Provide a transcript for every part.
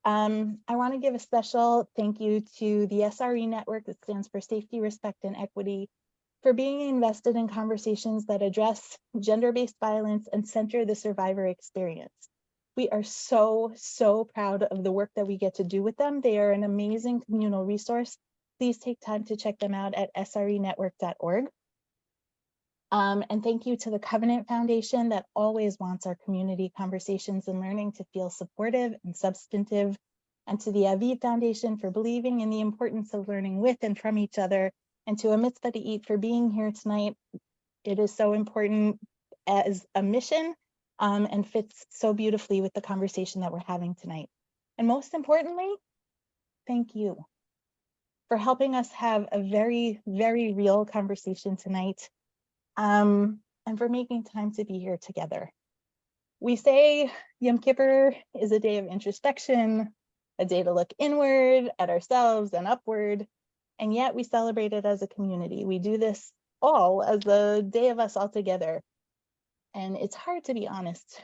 I want to give a special thank you to the SRE network, that stands for Safety, Respect, and Equity, for being invested in conversations that address gender-based violence and center the survivor experience. We are so, so proud of the work that we get to do with them. They are an amazing communal resource. Please take time to check them out at srenetwork.org. And thank you to the Covenant Foundation that always wants our community conversations and learning to feel supportive and substantive, and to the Aviv Foundation for believing in the importance of learning with and from each other, and to a Mitzvah to Eat for being here tonight. It is so important as a mission, and fits so beautifully with the conversation that we're having tonight. And most importantly, thank you for helping us have a very, very real conversation tonight, and for making time to be here together. We say Yom Kippur is a day of introspection, a day to look inward at ourselves and upward, and yet we celebrate it as a community. We do this all as a day of us all together. And it's hard to be honest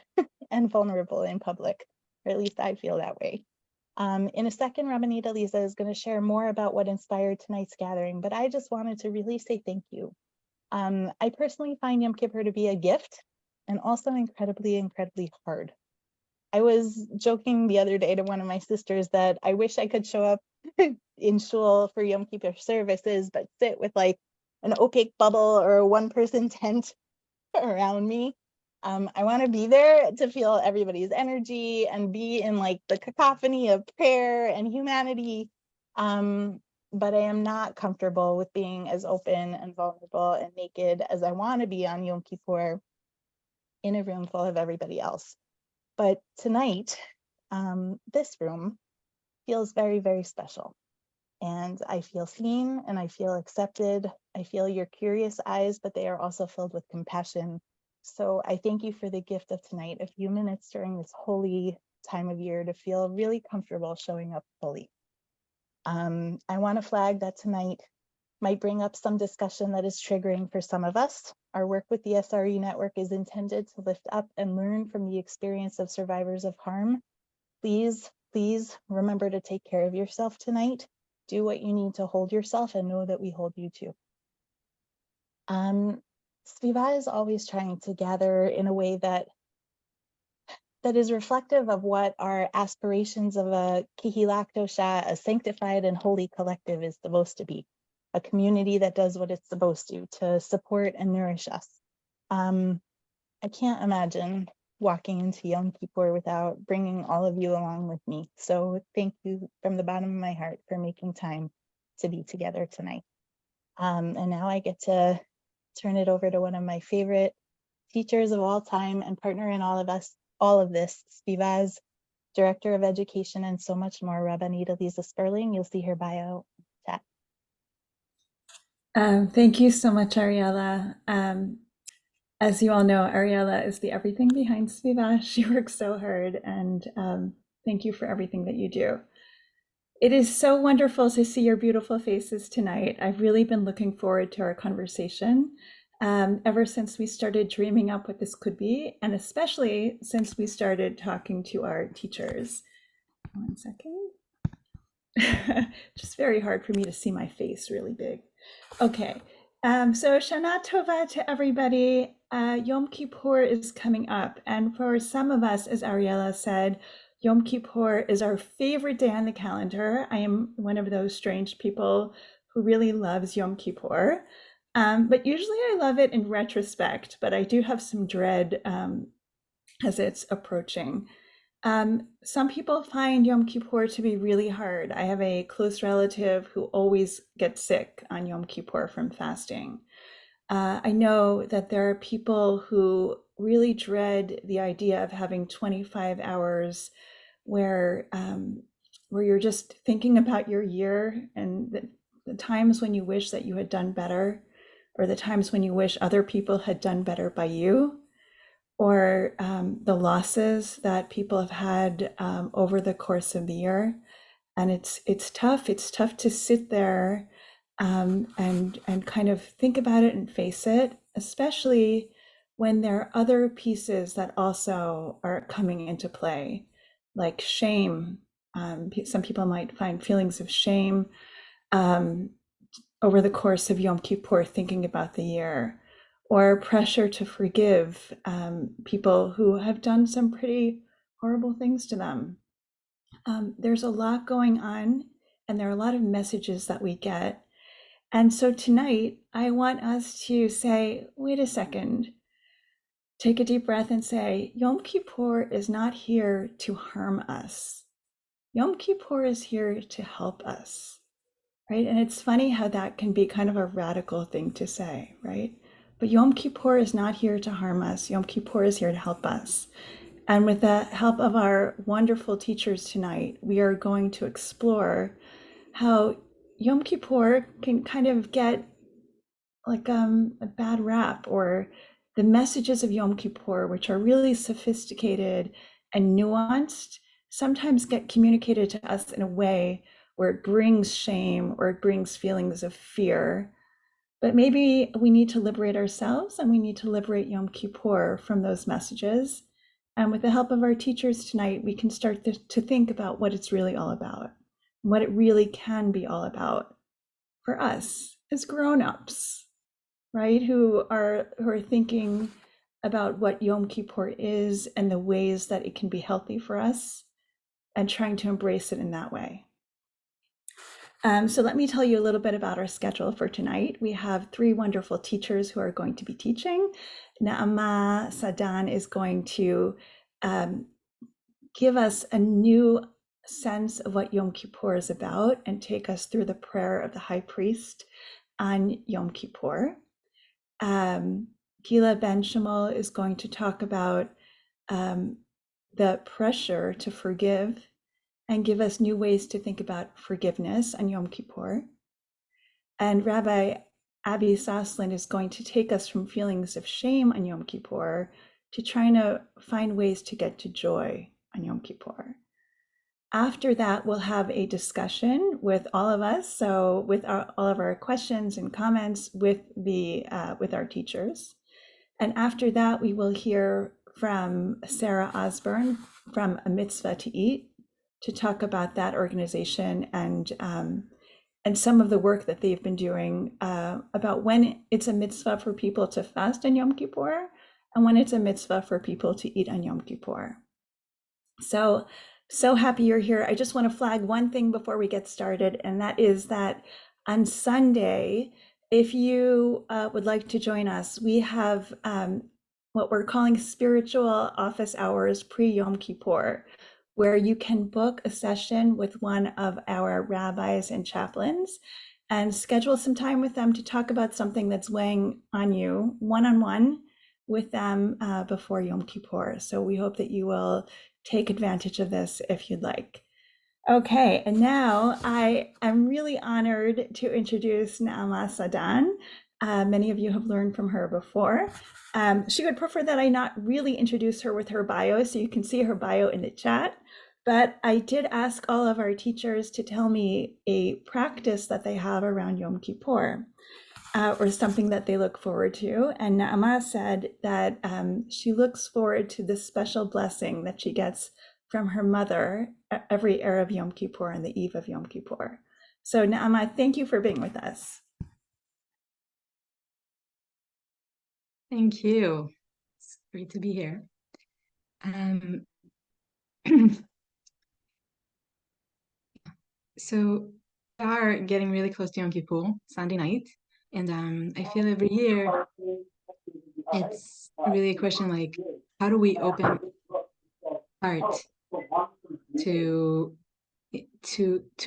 and vulnerable in public, or at least I feel that way. In a second, Rabbanit Aliza is going to share more about what inspired tonight's gathering, but I just wanted to really say thank you. I personally find Yom Kippur to be a gift, and also incredibly, incredibly hard. I was joking the other day to one of my sisters that I wish I could show up in shul for Yom Kippur services, but sit with like an opaque bubble or a one-person tent around me. I want to be there to feel everybody's energy and be in like the cacophony of prayer and humanity. But I am not comfortable with being as open and vulnerable and naked as I want to be on Yom Kippur in a room full of everybody else. But tonight, this room feels very, very special. And I feel seen and I feel accepted. I feel your curious eyes, but they are also filled with compassion. So I thank you for the gift of tonight, a few minutes during this holy time of year to feel really comfortable showing up fully. I want to flag that tonight might bring up some discussion that is triggering for some of us. Our work with the SRE network is intended to lift up and learn from the experience of survivors of harm. Please, please remember to take care of yourself tonight. Do what you need to hold yourself and know that we hold you too. SVIVAH is always trying to gather in a way that is reflective of what our aspirations of a Kehillah Kedosha, a sanctified and holy collective, is supposed to be. A community that does what it's supposed to support and nourish us. I can't imagine walking into Yom Kippur without bringing all of you along with me. So thank you from the bottom of my heart for making time to be together tonight. And now I get to turn it over to one of my favorite teachers of all time and partner in all of this, SVIVAH's Director of Education and so much more, Rabbanit Aliza Sperling. You'll see her bio chat. Thank you so much, Ariella. As you all know, Ariella is the everything behind SVIVAH. She works so hard, and thank you for everything that you do. It is so wonderful to see your beautiful faces tonight. I've really been looking forward to our conversation ever since we started dreaming up what this could be, and especially since we started talking to our teachers. 1 second. Just very hard for me to see my face really big. Okay, so Shana Tova to everybody. Yom Kippur is coming up, and for some of us, as Ariella said, Yom Kippur is our favorite day on the calendar. I am one of those strange people who really loves Yom Kippur, but usually I love it in retrospect, but I do have some dread as it's approaching. Some people find Yom Kippur to be really hard. I have a close relative who always gets sick on Yom Kippur from fasting. I know that there are people who really dread the idea of having 25 hours where you're just thinking about your year and the times when you wish that you had done better, or the times when you wish other people had done better by you, or the losses that people have had over the course of the year. And it's tough. It's tough to sit there and kind of think about it and face it, especially when there are other pieces that also are coming into play, like shame Some people might find feelings of shame over the course of Yom Kippur, thinking about the year, or pressure to forgive people who have done some pretty horrible things to them. There's a lot going on, and there are a lot of messages that we get. And so tonight, I want us to say, wait a second, take a deep breath and say, Yom Kippur is not here to harm us. Yom Kippur is here to help us, right? And it's funny how that can be kind of a radical thing to say, right? But Yom Kippur is not here to harm us. Yom Kippur is here to help us. And with the help of our wonderful teachers tonight, we are going to explore how Yom Kippur can kind of get like a bad rap, or the messages of Yom Kippur, which are really sophisticated and nuanced, sometimes get communicated to us in a way where it brings shame or it brings feelings of fear. But maybe we need to liberate ourselves, and we need to liberate Yom Kippur from those messages. And with the help of our teachers tonight, we can start to think about what it's really all about, what it really can be all about for us as grown-ups, right? Who are thinking about what Yom Kippur is and the ways that it can be healthy for us, and trying to embrace it in that way. So let me tell you a little bit about our schedule for tonight. We have 3 wonderful teachers who are going to be teaching. Naama Sadan is going to give us a new sense of what Yom Kippur is about and take us through the prayer of the high priest on Yom Kippur. Guila Benchimol is going to talk about the pressure to forgive and give us new ways to think about forgiveness on Yom Kippur. And Rabbi Sosland is going to take us from feelings of shame on Yom Kippur to trying to find ways to get to joy on Yom Kippur. After that, we'll have a discussion with all of us, so with all of our questions and comments with our teachers. And after that, we will hear from Sarah Osborne from A Mitzvah to Eat, to talk about that organization and some of the work that they've been doing about when it's a mitzvah for people to fast on Yom Kippur and when it's a mitzvah for people to eat on Yom Kippur. So happy you're here. I just want to flag one thing before we get started, and that is that on Sunday, if you would like to join us, we have what we're calling spiritual office hours pre-Yom Kippur, where you can book a session with one of our rabbis and chaplains and schedule some time with them to talk about something that's weighing on you one-on-one with them before Yom Kippur. So we hope that you will take advantage of this if you'd like. Okay, and now I am really honored to introduce Naama Sadan. Many of you have learned from her before. She would prefer that I not really introduce her with her bio, so you can see her bio in the chat. But I did ask all of our teachers to tell me a practice that they have around Yom Kippur, or something that they look forward to. And Naama said that she looks forward to this special blessing that she gets from her mother every Erev Yom Kippur and the eve of Yom Kippur. So Naama, thank you for being with us. Thank you. It's great to be here. So we are getting really close to Yom Kippur, Sunday night, and I feel every year it's really a question like, how do we open heart to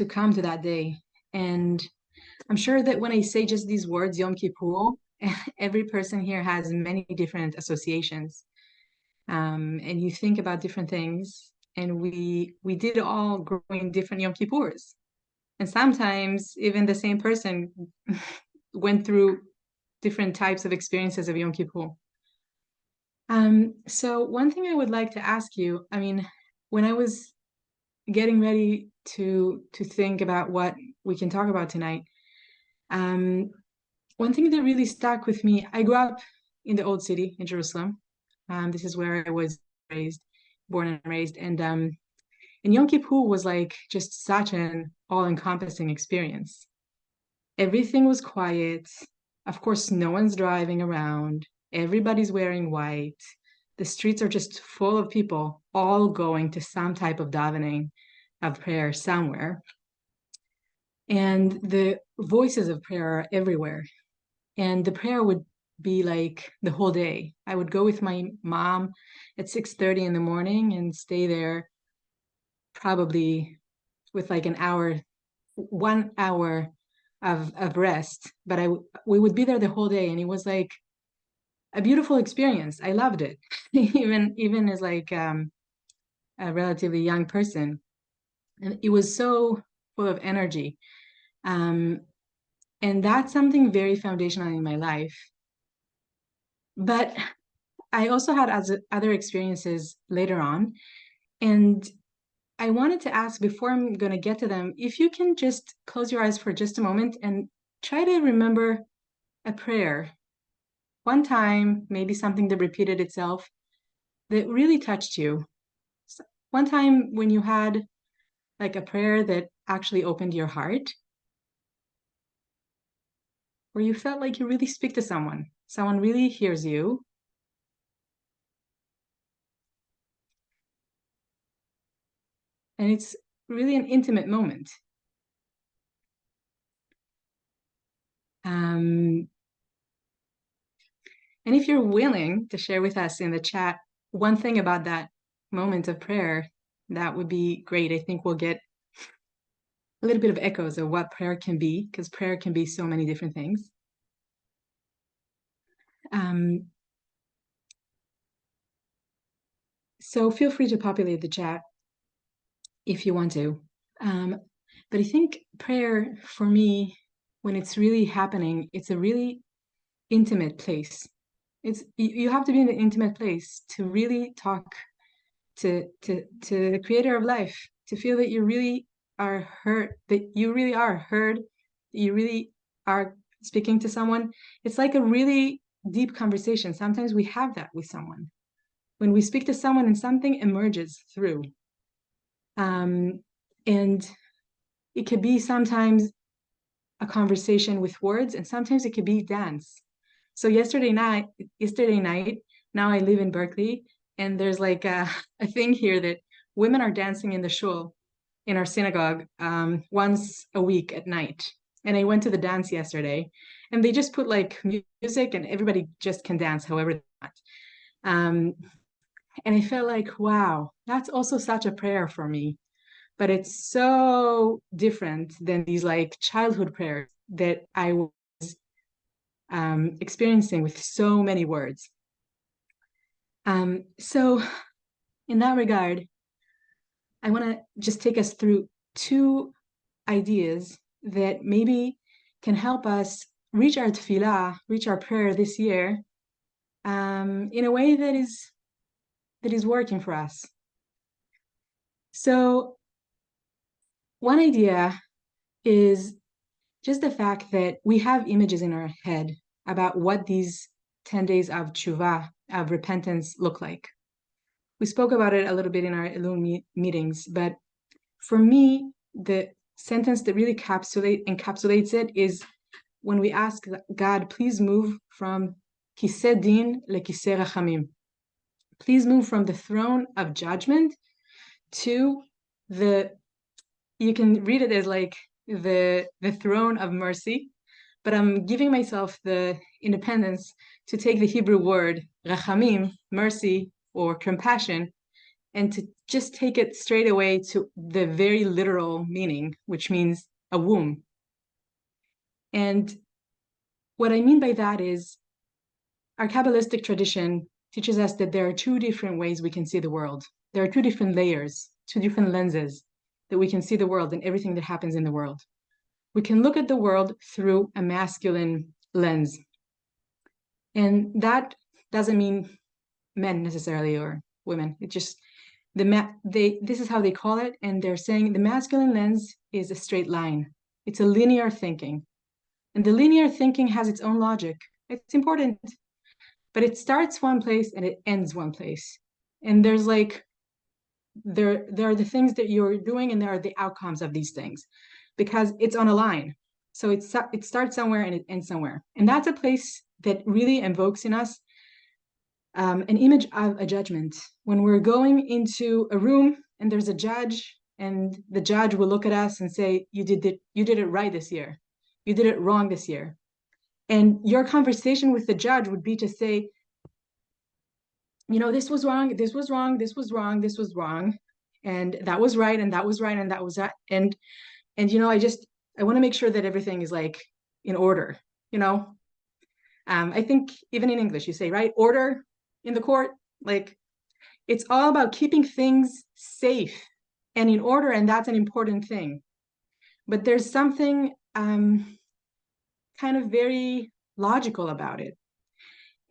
come to that day? And I'm sure that when I say just these words, Yom Kippur, every person here has many different associations, and you think about different things. And we did all growing different Yom Kippurs. And sometimes even the same person went through different types of experiences of Yom Kippur. So one thing I would like to ask you, I mean, when I was getting ready to think about what we can talk about tonight, one thing that really stuck with me, I grew up in the old city in Jerusalem. This is where I was born and raised. And And Yom Kippur was like just such an all-encompassing experience. Everything was quiet. Of course, no one's driving around. Everybody's wearing white. The streets are just full of people, all going to some type of davening, of prayer somewhere. And the voices of prayer are everywhere. And the prayer would be like the whole day. I would go with my mom at 6:30 in the morning and stay there probably with like 1 hour of rest. But we would be there the whole day, and it was like a beautiful experience. I loved it, even as like a relatively young person. And it was so full of energy. And that's something very foundational in my life. But I also had other experiences later on. And I wanted to ask, before I'm going to get to them, if you can just close your eyes for just a moment and try to remember a prayer. One time, maybe something that repeated itself that really touched you. One time when you had like a prayer that actually opened your heart, where you felt like you really speak to someone really hears you. And it's really an intimate moment. And if you're willing to share with us in the chat one thing about that moment of prayer, that would be great. I think we'll get a little bit of echoes of what prayer can be, because prayer can be so many different things. So feel free to populate the chat if you want to. But I think prayer, for me, when it's really happening, it's a really intimate place. You have to be in an intimate place to really talk to the creator of life, to feel that you really are heard, that you really are heard, that you really are speaking to someone. It's like a really deep conversation. Sometimes we have that with someone. When we speak to someone and something emerges through. And it could be sometimes a conversation with words, and sometimes it could be dance. So yesterday night, now I live in Berkeley, and there's like a thing here that women are dancing in the shul, in our synagogue, once a week at night. And I went to the dance yesterday, and they just put like music, and everybody just can dance however they want. And I felt like, wow, that's also such a prayer for me. But it's so different than these like childhood prayers that I was experiencing with so many words. So in that regard, I want to just take us through two ideas that maybe can help us reach our tefillah, reach our prayer this year in a way that is working for us. So one idea is just the fact that we have images in our head about what these 10 days of tshuva, of repentance, look like. We spoke about it a little bit in our Elul meetings, but for me, the sentence that really encapsulates it is when we ask God, please move from kiseh din le kiseh rachamim. Please move from the throne of judgment to you can read it as like the throne of mercy, but I'm giving myself the independence to take the Hebrew word rachamim, mercy or compassion, and to just take it straight away to the very literal meaning, which means a womb. And what I mean by that is our Kabbalistic tradition teaches us that there are two different ways we can see the world. There are two different layers, two different lenses that we can see the world and everything that happens in the world. We can look at the world through a masculine lens. And that doesn't mean men necessarily or women. It just, this is how they call it. And they're saying the masculine lens is a straight line. It's a linear thinking. And the linear thinking has its own logic. It's important, but it starts one place and it ends one place. And there's like there are the things that you're doing, and there are the outcomes of these things, because it's on a line. So it starts somewhere and it ends somewhere. And that's a place that really invokes in us an image of a judgment. When we're going into a room and there's a judge, and the judge will look at us and say, you did it right this year. You did it wrong this year. And your conversation with the judge would be to say, this was wrong, this was wrong, this was wrong, this was wrong, and that was right, and that was right, and that was right. And I want to make sure that everything is like in order, I think even in English, you say, right, order in the court, like it's all about keeping things safe and in order, and that's an important thing. But there's something kind of very logical about it.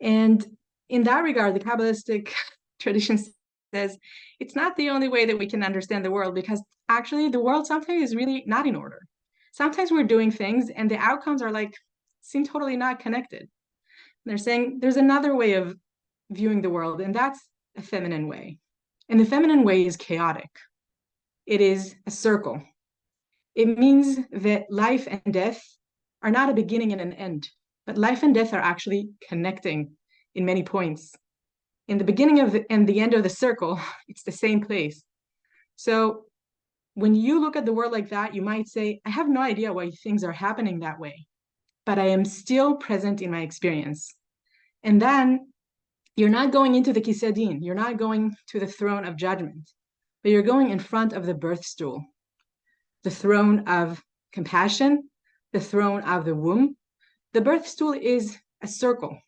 And in that regard, the Kabbalistic tradition says it's not the only way that we can understand the world, because actually the world sometimes is really not in order. Sometimes we're doing things and the outcomes are seem totally not connected. They're saying there's another way of viewing the world, and that's a feminine way. And the feminine way is chaotic. It is a circle. It means that life and death are not a beginning and an end, but life and death are actually connecting in many points. In the beginning and the end of the circle, it's the same place. So when you look at the world like that, you might say, I have no idea why things are happening that way, but I am still present in my experience. And then you're not going into the Kisei Din, you're not going to the throne of judgment, but you're going in front of the birth stool, the throne of compassion, the throne of the womb. The birth stool is a circle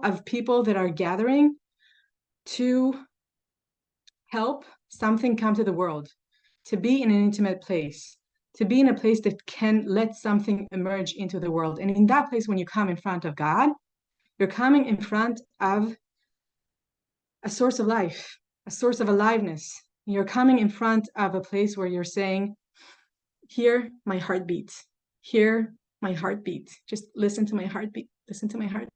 of people that are gathering to help something come to the world, to be in an intimate place, to be in a place that can let something emerge into the world. And in that place, when you come in front of God, you're coming in front of a source of life, a source of aliveness. You're coming in front of a place where you're saying, hear my heartbeat, hear my heartbeat. Just listen to my heartbeat, listen to my heart.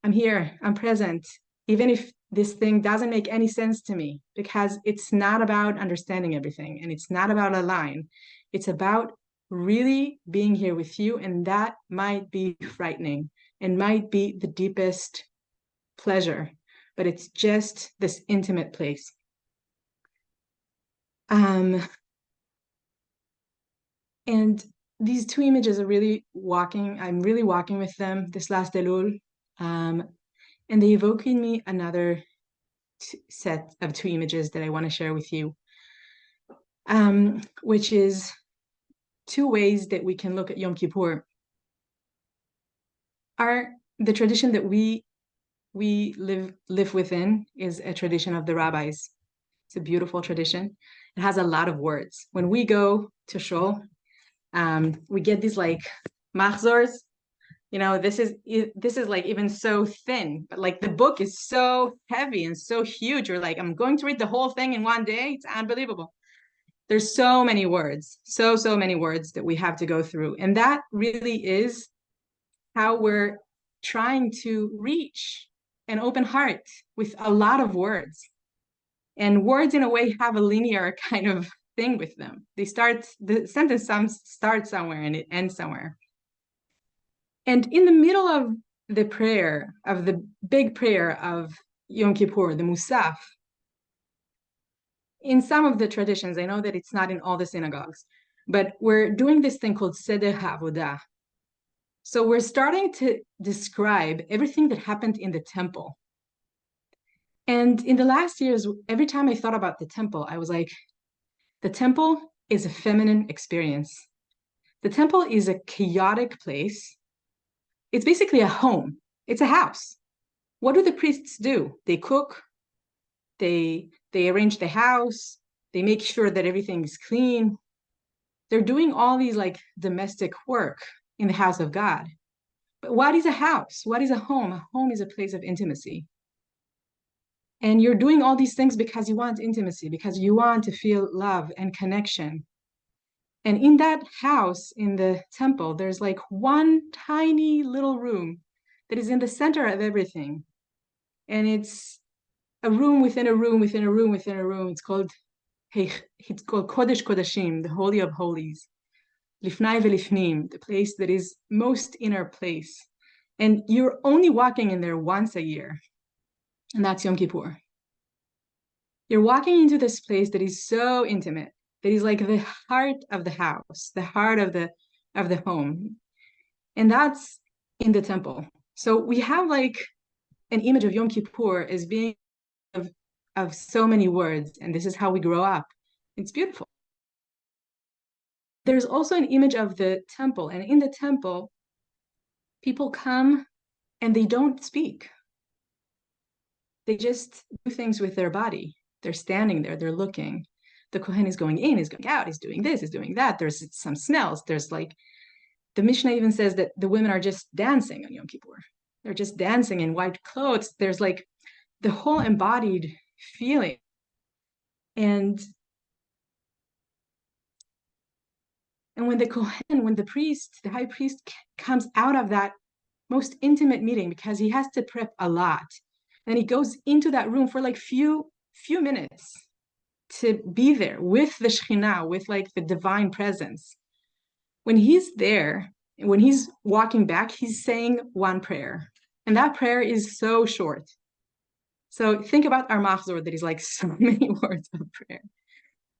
I'm here, I'm present, even if this thing doesn't make any sense to me, because it's not about understanding everything, and it's not about a line. It's about really being here with you, and that might be frightening and might be the deepest pleasure, but it's just this intimate place. And these two images are really I'm really walking with them this last Elul, and they evoke in me another set of two images that I want to share with you, which is two ways that we can look at Yom Kippur. The tradition that we live within is a tradition of the rabbis. It's a beautiful tradition. It has a lot of words. When we go to shul, we get these machzors. This is like even so thin, but like the book is so heavy and so huge. You're like, I'm going to read the whole thing in one day. It's unbelievable. There's so many words, so many words that we have to go through. And that really is how we're trying to reach an open heart with a lot of words. And words in a way have a linear kind of thing with them. The sentence starts somewhere and it ends somewhere. And in the middle of the prayer, of the big prayer of Yom Kippur, the Musaf, in some of the traditions, I know that it's not in all the synagogues, but we're doing this thing called Seder HaAvodah. So we're starting to describe everything that happened in the temple. And in the last years, every time I thought about the temple, I was like, the temple is a feminine experience. The temple is a chaotic place. It's basically a home. It's a house. What do the priests do? They cook, they arrange the house, they make sure that everything is clean. They're doing all these domestic work in the house of God. But what is a house? What is a home? A home is a place of intimacy. And you're doing all these things because you want intimacy, because you want to feel love and connection. And in that house, in the temple, there's one tiny little room that is in the center of everything. And it's a room within a room within a room within a room. It's called Kodesh Kodashim, the Holy of Holies. Lifnai velifnim, the place that is most inner place. And you're only walking in there once a year, and that's Yom Kippur. You're walking into this place that is so intimate, that is like the heart of the house, the heart of the home. And that's in the temple. So we have like an image of Yom Kippur as being of so many words, and this is how we grow up. It's beautiful. There's also an image of the temple, and in the temple, people come and they don't speak. They just do things with their body. They're standing there, they're looking. The Kohen is going in, he's going out, he's doing this, he's doing that. There's some smells. There's like, the Mishnah even says that the women are just dancing on Yom Kippur. They're just dancing in white clothes. There's like the whole embodied feeling. And when the Kohen, when the priest, the high priest comes out of that most intimate meeting, because he has to prep a lot, and he goes into that room for like few minutes to be there with the Shekhinah, with like the divine presence. When he's there, when he's walking back, he's saying one prayer. And that prayer is so short. So think about our machzor, that is like so many words of prayer.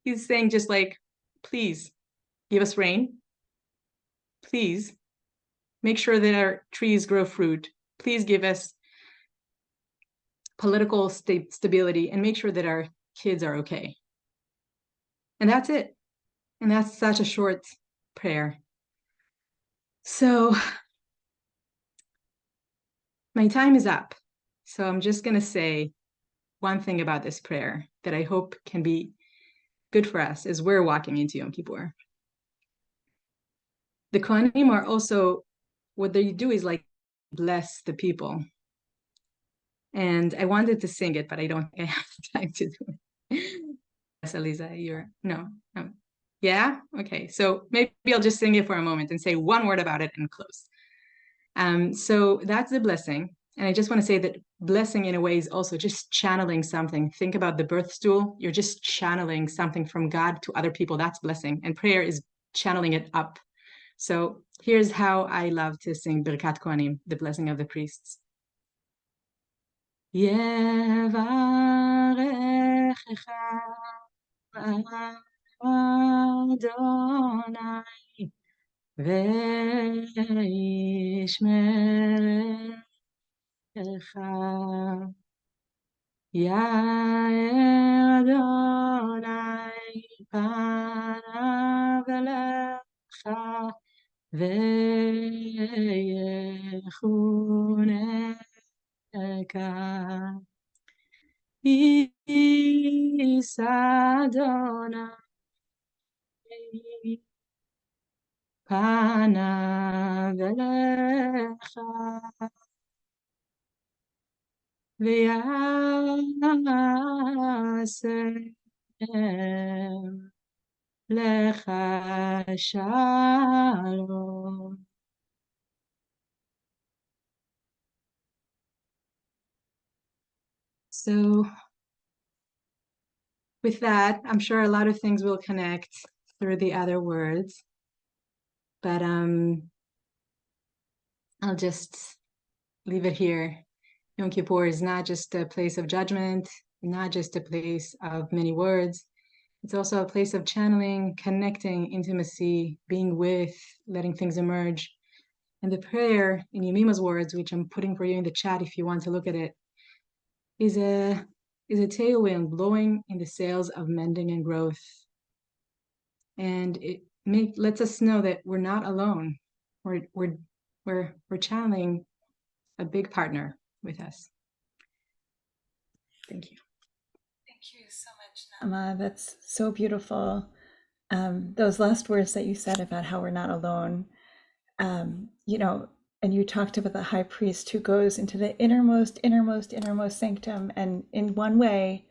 He's saying just like, please give us rain. Please make sure that our trees grow fruit. Please give us political stability, and make sure that our kids are okay. And that's it. And that's such a short prayer. So my time is up. So I'm just going to say one thing about this prayer that I hope can be good for us as we're walking into Yom Kippur. The Kohanim are also, what they do is like bless the people. And I wanted to sing it, but I don't think I have time to do it. Yes, Aliza, no. Yeah? Okay, so maybe I'll just sing it for a moment and say one word about it and close. So that's the blessing. And I just want to say that blessing in a way is also just channeling something. Think about the birth stool. You're just channeling something from God to other people. That's blessing. And prayer is channeling it up. So here's how I love to sing Birkat Kohanim, the blessing of the priests. Adonai וישמרך יאר אדוני פניו אליך ויחונך יישא אדוני פניו אליך ויעשה לך שלום. So with that, I'm sure a lot of things will connect through the other words, but I'll just leave it here. Yom Kippur is not just a place of judgment, not just a place of many words. It's also a place of channeling, connecting, intimacy, being with, letting things emerge. And the prayer in Yemima's words, which I'm putting for you in the chat if you want to look at it, is a tailwind blowing in the sails of mending and growth. And it lets us know that we're not alone. We're channeling a big partner with us. Thank you. Thank you so much, Naama. That's so beautiful. Those last words that you said about how we're not alone, and you talked about the high priest who goes into the innermost sanctum, and in one way,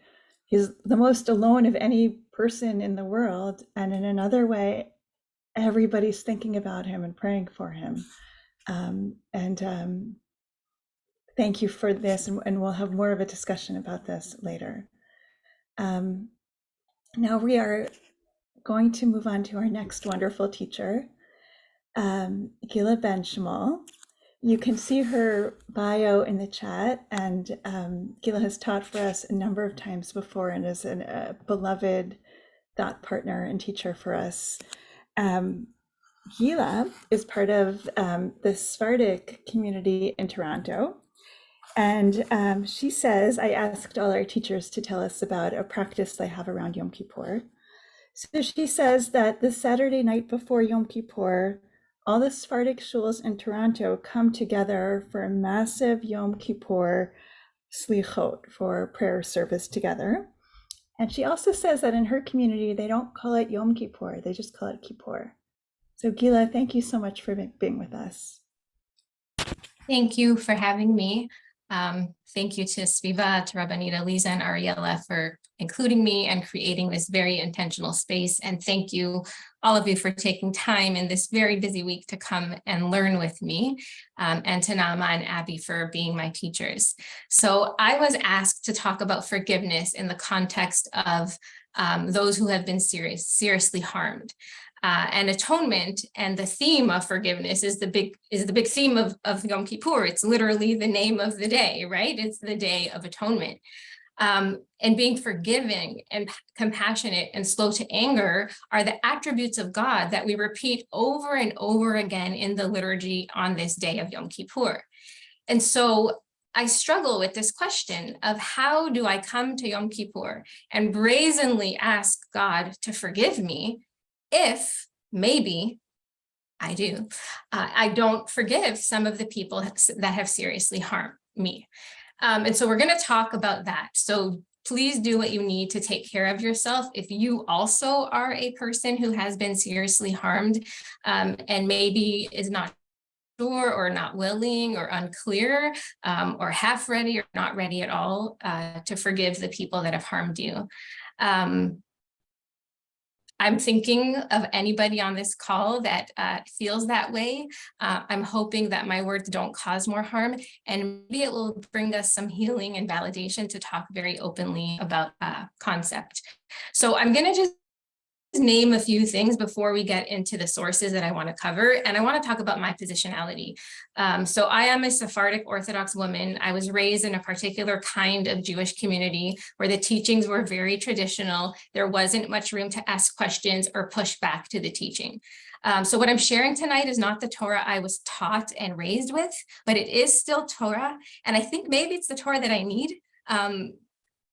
he's the most alone of any person in the world, and in another way, everybody's thinking about him and praying for him. thank you for this, and we'll have more of a discussion about this later. Now we are going to move on to our next wonderful teacher, Guila Benchimol. You can see her bio in the chat, and Guila has taught for us a number of times before and is a beloved thought partner and teacher for us. Guila is part of the Sephardic community in Toronto. And she says, I asked all our teachers to tell us about a practice they have around Yom Kippur. So she says that the Saturday night before Yom Kippur, all the Sephardic shuls in Toronto come together for a massive Yom Kippur slichot, for prayer service together. And she also says that in her community, they don't call it Yom Kippur, they just call it Kippur. So Guila, thank you so much for being with us. Thank you for having me. Thank you to SVIVAH, to Rabbanit, Aliza, and Ariella for including me and creating this very intentional space. And thank you, all of you, for taking time in this very busy week to come and learn with me, and to Naama and Abby for being my teachers. So I was asked to talk about forgiveness in the context of those who have been seriously harmed. And atonement and the theme of forgiveness is the big theme of Yom Kippur. It's literally the name of the day, right? It's the day of atonement. And being forgiving and compassionate and slow to anger are the attributes of God that we repeat over and over again in the liturgy on this day of Yom Kippur. And so I struggle with this question of how do I come to Yom Kippur and brazenly ask God to forgive me if maybe I don't forgive some of the people that have seriously harmed me. And so we're going to talk about that. So please do what you need to take care of yourself. If you also are a person who has been seriously harmed and maybe is not sure or not willing or unclear or half ready or not ready at all to forgive the people that have harmed you. I'm thinking of anybody on this call that feels that way. I'm hoping that my words don't cause more harm, and maybe it will bring us some healing and validation to talk very openly about concept. So I'm going to just name a few things before we get into the sources that I want to cover. And I want to talk about my positionality. So I am a Sephardic Orthodox woman. I was raised in a particular kind of Jewish community where the teachings were very traditional. There wasn't much room to ask questions or push back to the teaching. So what I'm sharing tonight is not the Torah I was taught and raised with, but it is still Torah. And I think maybe it's the Torah that I need.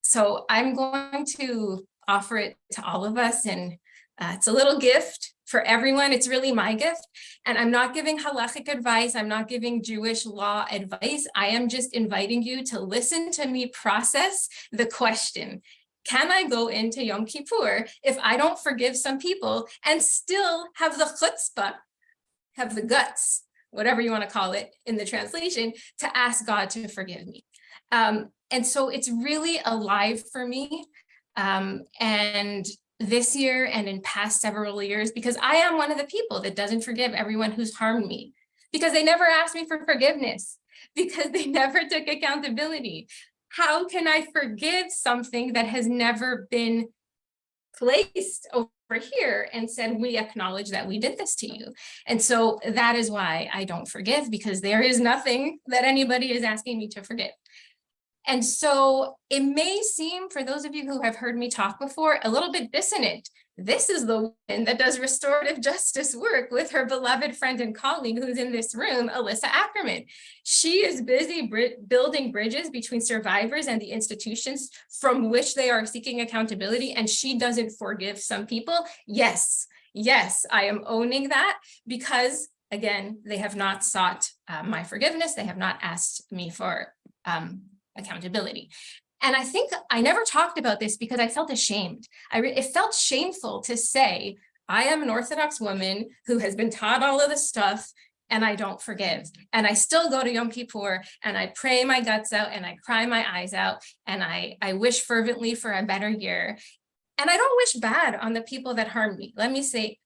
So I'm going to offer it to all of us, and it's a little gift for everyone. It's really my gift. And I'm not giving halachic advice. I'm not giving Jewish law advice. I am just inviting you to listen to me process the question. Can I go into Yom Kippur if I don't forgive some people and still have the chutzpah, have the guts, whatever you want to call it in the translation, to ask God to forgive me? And so it's really alive for me. And this year and in past several years, because I am one of the people that doesn't forgive everyone who's harmed me, because they never asked me for forgiveness, because they never took accountability. How can I forgive something that has never been placed over here and said, we acknowledge that we did this to you? And so that is why I don't forgive, because there is nothing that anybody is asking me to forgive. And so it may seem, for those of you who have heard me talk before, a little bit dissonant. This is the woman that does restorative justice work with her beloved friend and colleague who's in this room, Alyssa Ackerman. She is busy building bridges between survivors and the institutions from which they are seeking accountability, and she doesn't forgive some people. Yes, I am owning that, because again, they have not sought my forgiveness. They have not asked me for accountability. And I think I never talked about this because I felt ashamed. It felt shameful to say, I am an Orthodox woman who has been taught all of this stuff and I don't forgive. And I still go to Yom Kippur and I pray my guts out and I cry my eyes out and I wish fervently for a better year. And I don't wish bad on the people that harmed me. Let me say,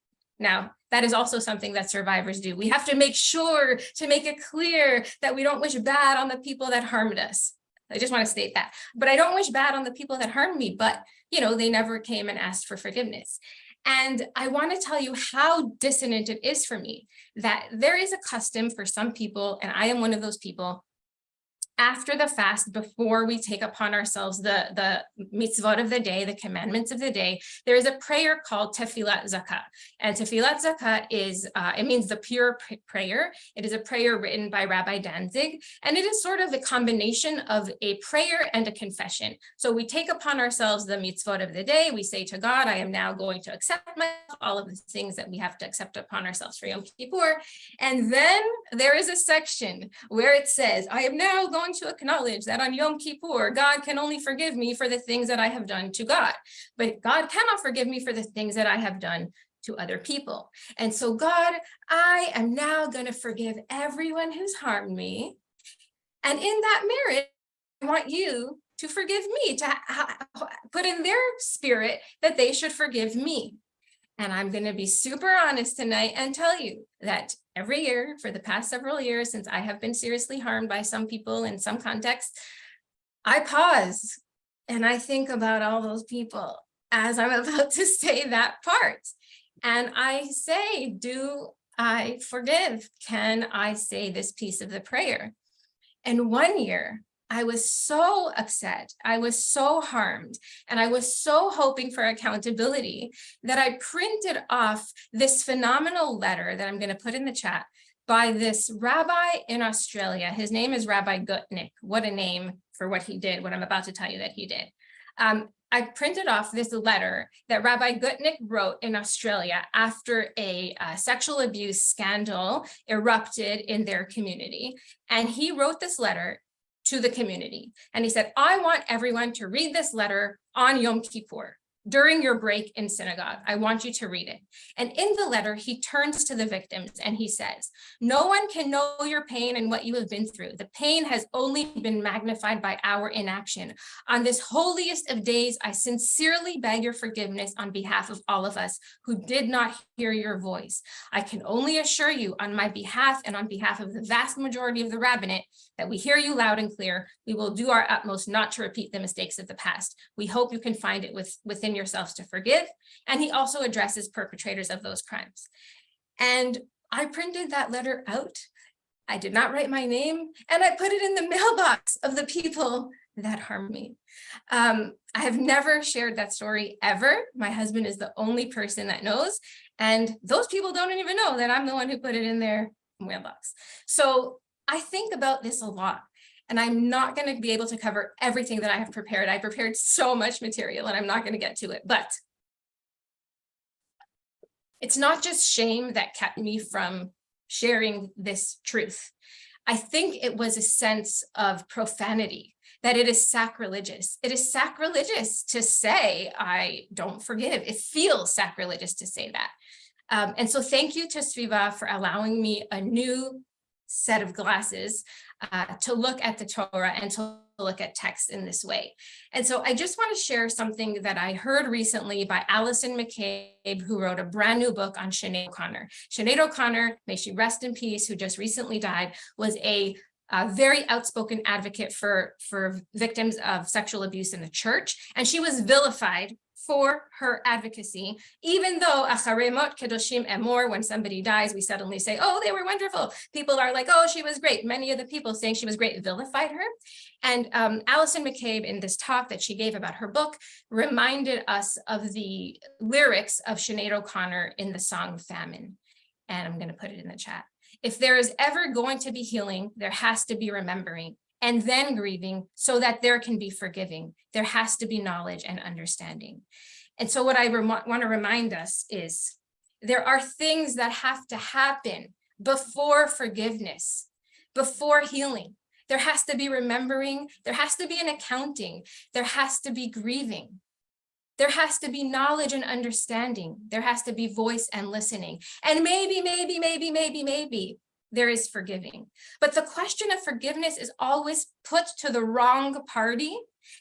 Now, that is also something that survivors do. We have to make sure to make it clear that we don't wish bad on the people that harmed us. I just want to state that. But I don't wish bad on the people that harmed me, but they never came and asked for forgiveness. And I want to tell you how dissonant it is for me that there is a custom for some people, and I am one of those people, after the fast, before we take upon ourselves the mitzvot of the day, the commandments of the day, there is a prayer called Tefillat Zakah. And Tefillat Zakah is, it means the pure prayer. It is a prayer written by Rabbi Danzig, and it is sort of a combination of a prayer and a confession. So we take upon ourselves the mitzvot of the day. We say to God, I am now going to accept all of the things that we have to accept upon ourselves for Yom Kippur. And then there is a section where it says, I am now going to acknowledge that on Yom Kippur, God can only forgive me for the things that I have done to God, but God cannot forgive me for the things that I have done to other people. And so God, I am now going to forgive everyone who's harmed me. And in that merit, I want you to forgive me, to put in their spirit that they should forgive me. And I'm going to be super honest tonight and tell you that every year for the past several years, since I have been seriously harmed by some people in some contexts, I pause and I think about all those people as I'm about to say that part. And I say, do I forgive? Can I say this piece of the prayer? And one year, I was so upset, I was so harmed, and I was so hoping for accountability that I printed off this phenomenal letter that I'm going to put in the chat by this rabbi in Australia. His name is Rabbi Gutnick. What a name for what he did, what I'm about to tell you that he did. I printed off this letter that Rabbi Gutnick wrote in Australia after a sexual abuse scandal erupted in their community. And he wrote this letter to the community. And he said, I want everyone to read this letter on Yom Kippur. During your break in synagogue, I want you to read it. And in the letter, he turns to the victims and he says, no one can know your pain and what you have been through. The pain has only been magnified by our inaction. On this holiest of days, I sincerely beg your forgiveness on behalf of all of us who did not hear your voice. I can only assure you on my behalf and on behalf of the vast majority of the Rabbanit that we hear you loud and clear. We will do our utmost not to repeat the mistakes of the past. We hope you can find it within yourselves to forgive. And he also addresses perpetrators of those crimes. And I printed that letter out. I did not write my name, and I put it in the mailbox of the people that harmed me. I have never shared that story ever. My husband is the only person that knows, and those people don't even know that I'm the one who put it in their mailbox. So I think about this a lot. And I'm not going to be able to cover everything that I have prepared. I prepared so much material and I'm not going to get to it, but it's not just shame that kept me from sharing this truth. I think it was a sense of profanity, that it is sacrilegious. It is sacrilegious to say, I don't forgive. It feels sacrilegious to say that. And so thank you to SVIVAH for allowing me a new set of glasses to look at the Torah and to look at text in this way. And so I just want to share something that I heard recently by Alison McCabe, who wrote a brand new book on Sinead O'Connor. Sinead O'Connor, may she rest in peace, who just recently died, was a very outspoken advocate for victims of sexual abuse in the church. And she was vilified for her advocacy, even though acharei mot kedoshim emor, when somebody dies, we suddenly say, oh, they were wonderful. People are like, oh, she was great. Many of the people saying she was great vilified her. And Alison McCabe, in this talk that she gave about her book, reminded us of the lyrics of Sinead O'Connor in the song Famine. And I'm going to put it in the chat. If there is ever going to be healing, there has to be remembering, and then grieving, so that there can be forgiving. There has to be knowledge and understanding. And so what I want to remind us is there are things that have to happen before forgiveness, before healing. There has to be remembering, there has to be an accounting, there has to be grieving. There has to be knowledge and understanding. There has to be voice and listening. And maybe there is forgiving. But the question of forgiveness is always put to the wrong party.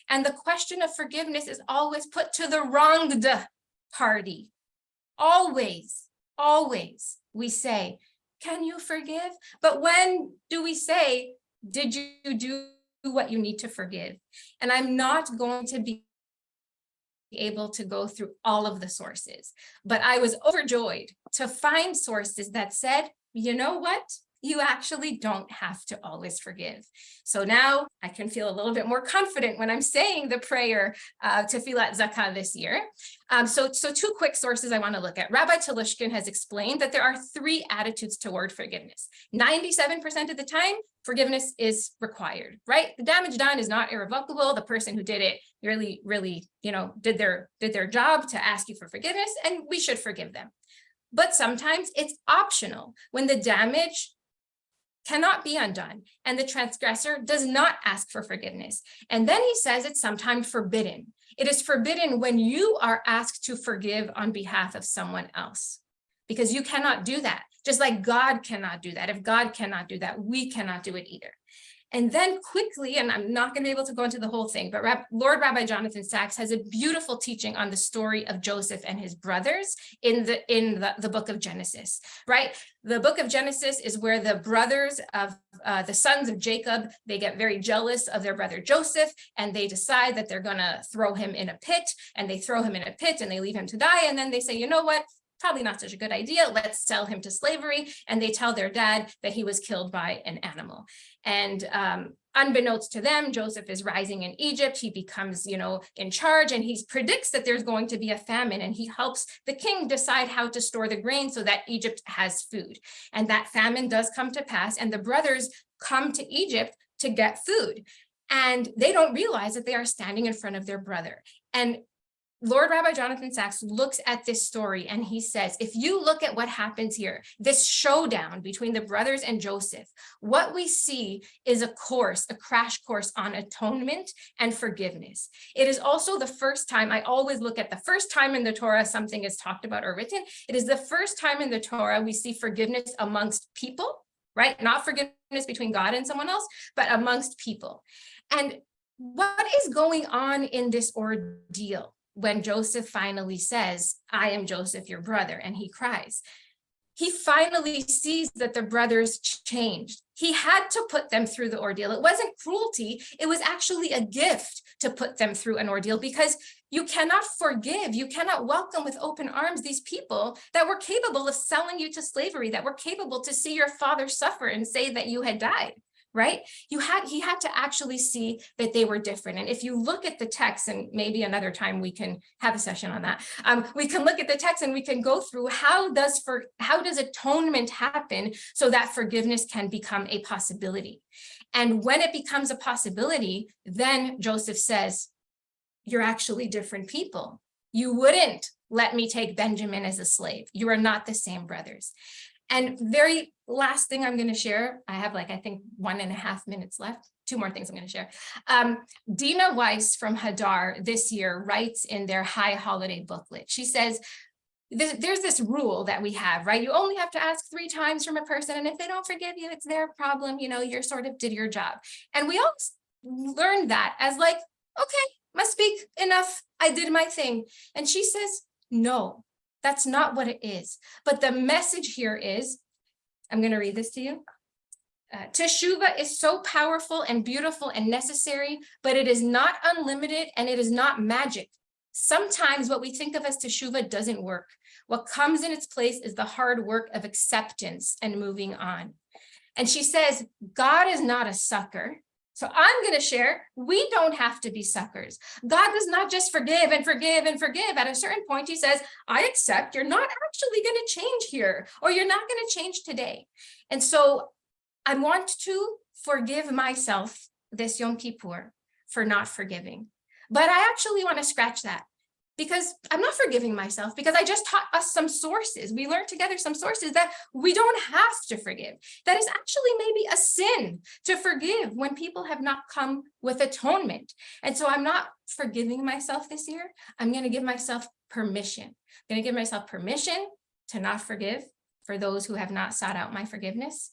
And the question of forgiveness is always put to the wronged party. Always, always we say, can you forgive? But when do we say, did you do what you need to forgive? And I'm not going to be able to go through all of the sources, but I was overjoyed to find sources that said, you know what? You actually don't have to always forgive. So now I can feel a little bit more confident when I'm saying the prayer Tefillat Zakah this year. So two quick sources I want to look at. Rabbi Telushkin has explained that there are 3 attitudes toward forgiveness. 97% of the time, forgiveness is required, right? The damage done is not irrevocable. The person who did it really, did their job to ask you for forgiveness, and we should forgive them. But sometimes it's optional when the damage cannot be undone and the transgressor does not ask for forgiveness. And then he says it's sometimes forbidden. It is forbidden when you are asked to forgive on behalf of someone else, because you cannot do that. Just like God cannot do that. If God cannot do that, we cannot do it either. And then quickly, and I'm not going to be able to go into the whole thing, but Lord Rabbi Jonathan Sacks has a beautiful teaching on the story of Joseph and his brothers in the book of Genesis, right? The book of Genesis is where the brothers of the sons of Jacob, they get very jealous of their brother Joseph, and they decide that they're going to throw him in a pit, and they throw him in a pit and they leave him to die. And then they say, you know what? Probably not such a good idea. Let's sell him to slavery. And they tell their dad that he was killed by an animal. And unbeknownst to them, Joseph is rising in Egypt. He becomes, in charge, and he predicts that there's going to be a famine, and he helps the king decide how to store the grain so that Egypt has food. And that famine does come to pass, and the brothers come to Egypt to get food. And they don't realize that they are standing in front of their brother. And Lord Rabbi Jonathan Sacks looks at this story and he says, if you look at what happens here, this showdown between the brothers and Joseph, what we see is a crash course on atonement and forgiveness. It is also the first time, I always look at the first time in the Torah something is talked about or written. It is the first time in the Torah we see forgiveness amongst people, right? Not forgiveness between God and someone else, but amongst people. And what is going on in this ordeal? When Joseph finally says, I am Joseph, your brother, and he cries, he finally sees that the brothers changed. He had to put them through the ordeal. It wasn't cruelty. It was actually a gift to put them through an ordeal, because you cannot forgive, you cannot welcome with open arms these people that were capable of selling you to slavery, that were capable to see your father suffer and say that you had died. Right? He had to actually see that they were different. And if you look at the text, and maybe another time we can have a session on that, we can look at the text and we can go through how does atonement happen so that forgiveness can become a possibility. And when it becomes a possibility, then Joseph says, you're actually different people. You wouldn't let me take Benjamin as a slave. You are not the same brothers. And very last thing I'm going to share, I have I think 1.5 minutes left. 2 more things I'm going to share. Dina Weiss from Hadar this year writes in their High Holiday booklet. She says, there's this rule that we have, right? You only have to ask 3 times from a person. And if they don't forgive you, it's their problem. You're sort of did your job. And we all learned that as okay, must be enough. I did my thing. And she says, no. That's not what it is. But the message here is, I'm going to read this to you. Teshuvah is so powerful and beautiful and necessary, but it is not unlimited and it is not magic. Sometimes what we think of as teshuvah doesn't work. What comes in its place is the hard work of acceptance and moving on. And she says, God is not a sucker. So I'm going to share, we don't have to be suckers. God does not just forgive and forgive and forgive. At a certain point, he says, I accept you're not actually going to change here, or you're not going to change today. And so I want to forgive myself this Yom Kippur for not forgiving. But I actually want to scratch that, because I'm not forgiving myself, because I just taught us some sources. We learned together some sources that we don't have to forgive. That is actually maybe a sin to forgive when people have not come with atonement. And so I'm not forgiving myself this year. I'm going to give myself permission. I'm going to give myself permission to not forgive for those who have not sought out my forgiveness.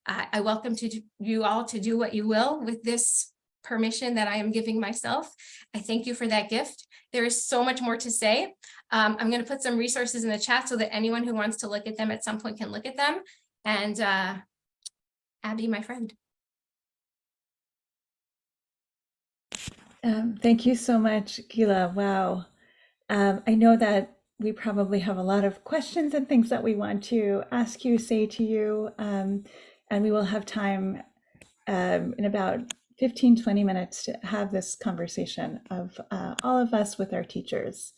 I welcome you all to do what you will with this permission that I am giving myself. I thank you for that gift. There is so much more to say. I'm going to put some resources in the chat so that anyone who wants to look at them at some point can look at them. And Abby, my friend. Thank you so much, Guila. Wow. I know that we probably have a lot of questions and things that we want to ask you, say to you, and we will have time in about 15-20 minutes to have this conversation of all of us with our teachers.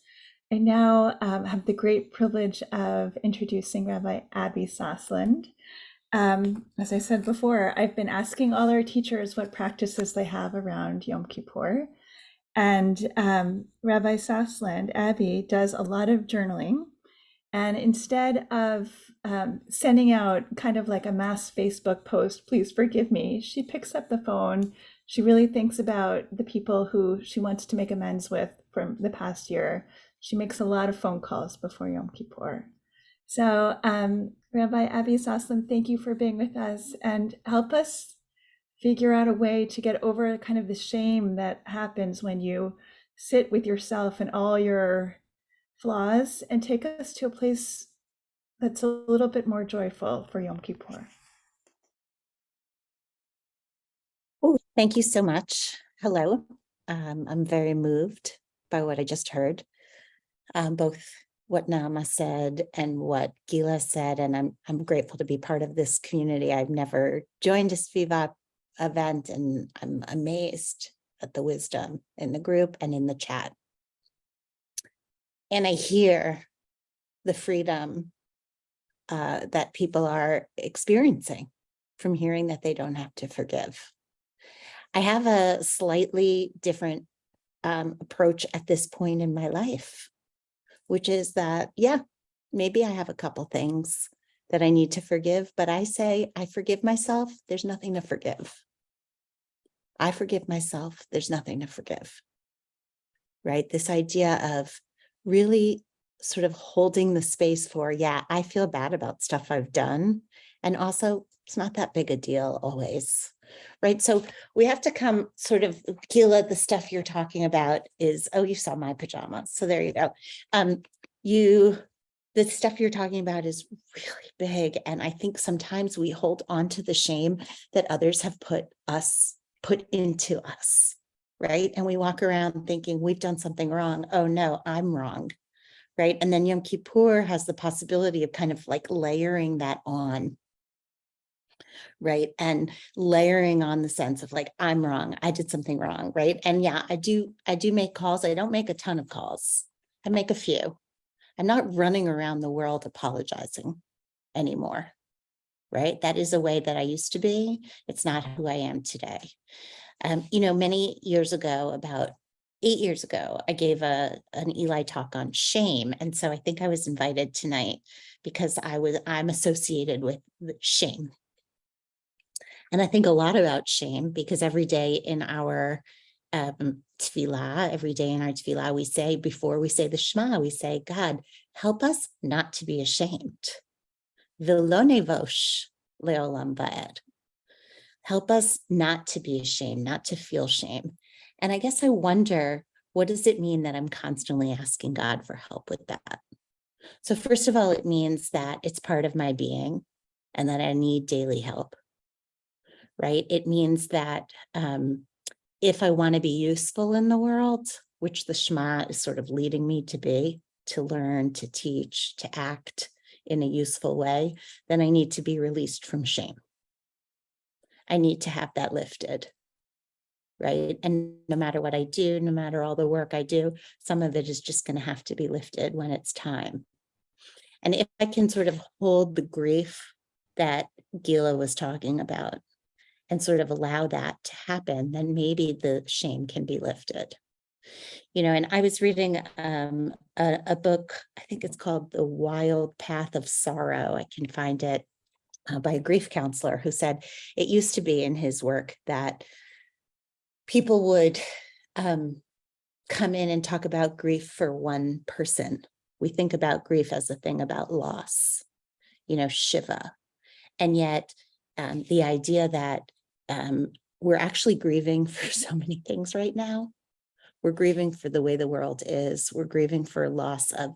I now have the great privilege of introducing Rabbi Abby Sosland. As I said before, I've been asking all our teachers what practices they have around Yom Kippur. And Rabbi Sosland, Abby, does a lot of journaling. And instead of sending out kind of like a mass Facebook post, please forgive me, she picks up the phone. She really thinks about the people who she wants to make amends with from the past year. She makes a lot of phone calls before Yom Kippur. So Rabbi Abby Sosland, thank you for being with us, and help us figure out a way to get over kind of the shame that happens when you sit with yourself and all your flaws, and take us to a place that's a little bit more joyful for Yom Kippur. Oh, thank you so much. Hello. I'm very moved by what I just heard, both what Naama said and what Guila said, and I'm grateful to be part of this community. I've never joined a SVIVAH event, and I'm amazed at the wisdom in the group and in the chat. And I hear the freedom that people are experiencing from hearing that they don't have to forgive. I have a slightly different approach at this point in my life, which is that, yeah, maybe I have a couple things that I need to forgive, but I say, I forgive myself, there's nothing to forgive. I forgive myself, there's nothing to forgive, right? This idea of really sort of holding the space for, yeah, I feel bad about stuff I've done. And also, it's not that big a deal always, right? So we have to come sort of, Guila, the stuff you're talking about is, oh, you saw my pajamas. So there you go. The stuff you're talking about is really big. And I think sometimes we hold on to the shame that others have put into us, right? And we walk around thinking we've done something wrong. Oh no, I'm wrong, right? And then Yom Kippur has the possibility of kind of like layering that on, right? And layering on the sense of like, I'm wrong, I did something wrong, right? And yeah, I do make calls. I don't make a ton of calls. I make a few. I'm not running around the world apologizing anymore, right? That is a way that I used to be. It's not who I am today. Many years ago, about 8 years ago, I gave an Eli talk on shame. And so I think I was invited tonight because I'm associated with shame. And I think a lot about shame because every day in our tefillah, we say, before we say the Shema, we say, God, help us not to be ashamed. V'lo nevosh le'olam va'ed. Help us not to be ashamed, not to feel shame. And I guess I wonder, what does it mean that I'm constantly asking God for help with that? So first of all, it means that it's part of my being and that I need daily help, right? It means that if I want to be useful in the world, which the Shema is sort of leading me to be, to learn, to teach, to act in a useful way, then I need to be released from shame. I need to have that lifted, right? And no matter what I do, no matter all the work I do, some of it is just going to have to be lifted when it's time. And if I can sort of hold the grief that Guila was talking about and sort of allow that to happen, then maybe the shame can be lifted. And I was reading a book, I think it's called The Wild Path of Sorrow. I can find it by a grief counselor who said it used to be in his work that people would come in and talk about grief for one person. We think about grief as a thing about loss, Shiva. And yet the idea that we're actually grieving for so many things right now. We're grieving for the way the world is. We're grieving for loss of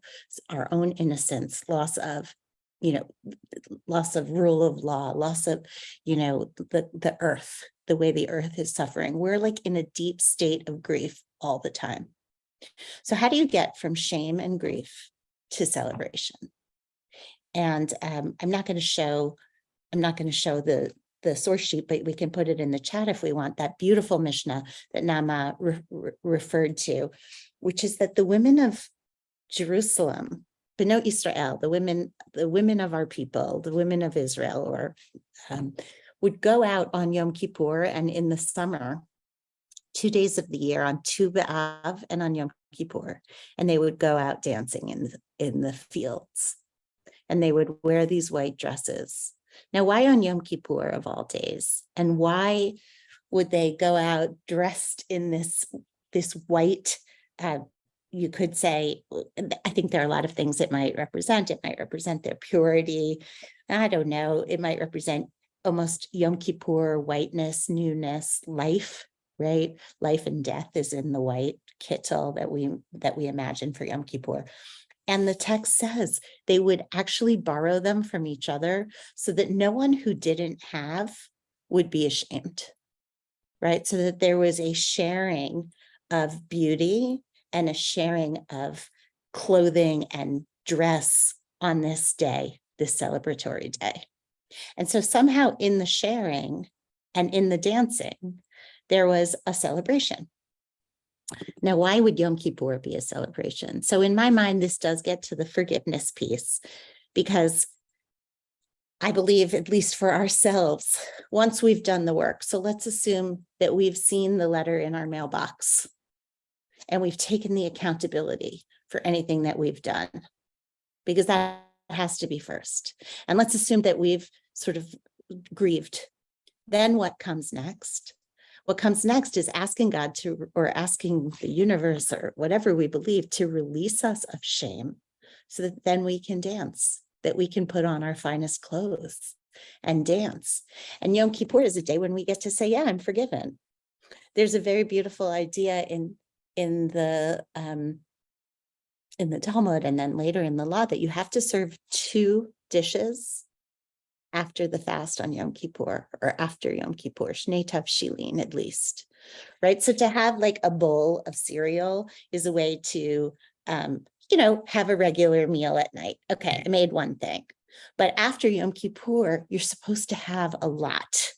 our own innocence, loss of, loss of rule of law, loss of, the earth, the way the earth is suffering. We're like in a deep state of grief all the time. So how do you get from shame and grief to celebration? And I'm not going to show the source sheet, but we can put it in the chat if we want, that beautiful Mishnah that Naama referred to, which is that the women of Jerusalem, B'nai Israel, the women of our people, the women of Israel, would go out on Yom Kippur and in the summer, 2 days of the year, on Tu B'Av and on Yom Kippur, and they would go out dancing in the fields, and they would wear these white dresses. Now, why on Yom Kippur of all days? And why would they go out dressed in this white, you could say, I think there are a lot of things it might represent. It might represent their purity. I don't know. It might represent almost Yom Kippur whiteness, newness, life, right? Life and death is in the white kittel that we imagine for Yom Kippur. And the text says they would actually borrow them from each other so that no one who didn't have would be ashamed, right? So that there was a sharing of beauty and a sharing of clothing and dress on this day, this celebratory day. And so somehow in the sharing and in the dancing, there was a celebration. Now, why would Yom Kippur be a celebration? So in my mind, this does get to the forgiveness piece, because I believe, at least for ourselves, once we've done the work, so let's assume that we've seen the letter in our mailbox and we've taken the accountability for anything that we've done, because that has to be first. And let's assume that we've sort of grieved. Then what comes next? What comes next is asking God or asking the universe, or whatever we believe, to release us of shame, so that then we can dance, that we can put on our finest clothes and dance. And Yom Kippur is a day when we get to say, yeah, I'm forgiven. There's a very beautiful idea in the Talmud, and then later in the law, that you have to serve 2 dishes after the fast on Yom Kippur, or after Yom Kippur, Shnei Tavshilin at least, right? So to have like a bowl of cereal is a way to, have a regular meal at night. Okay, I made one thing. But after Yom Kippur, you're supposed to have a lot.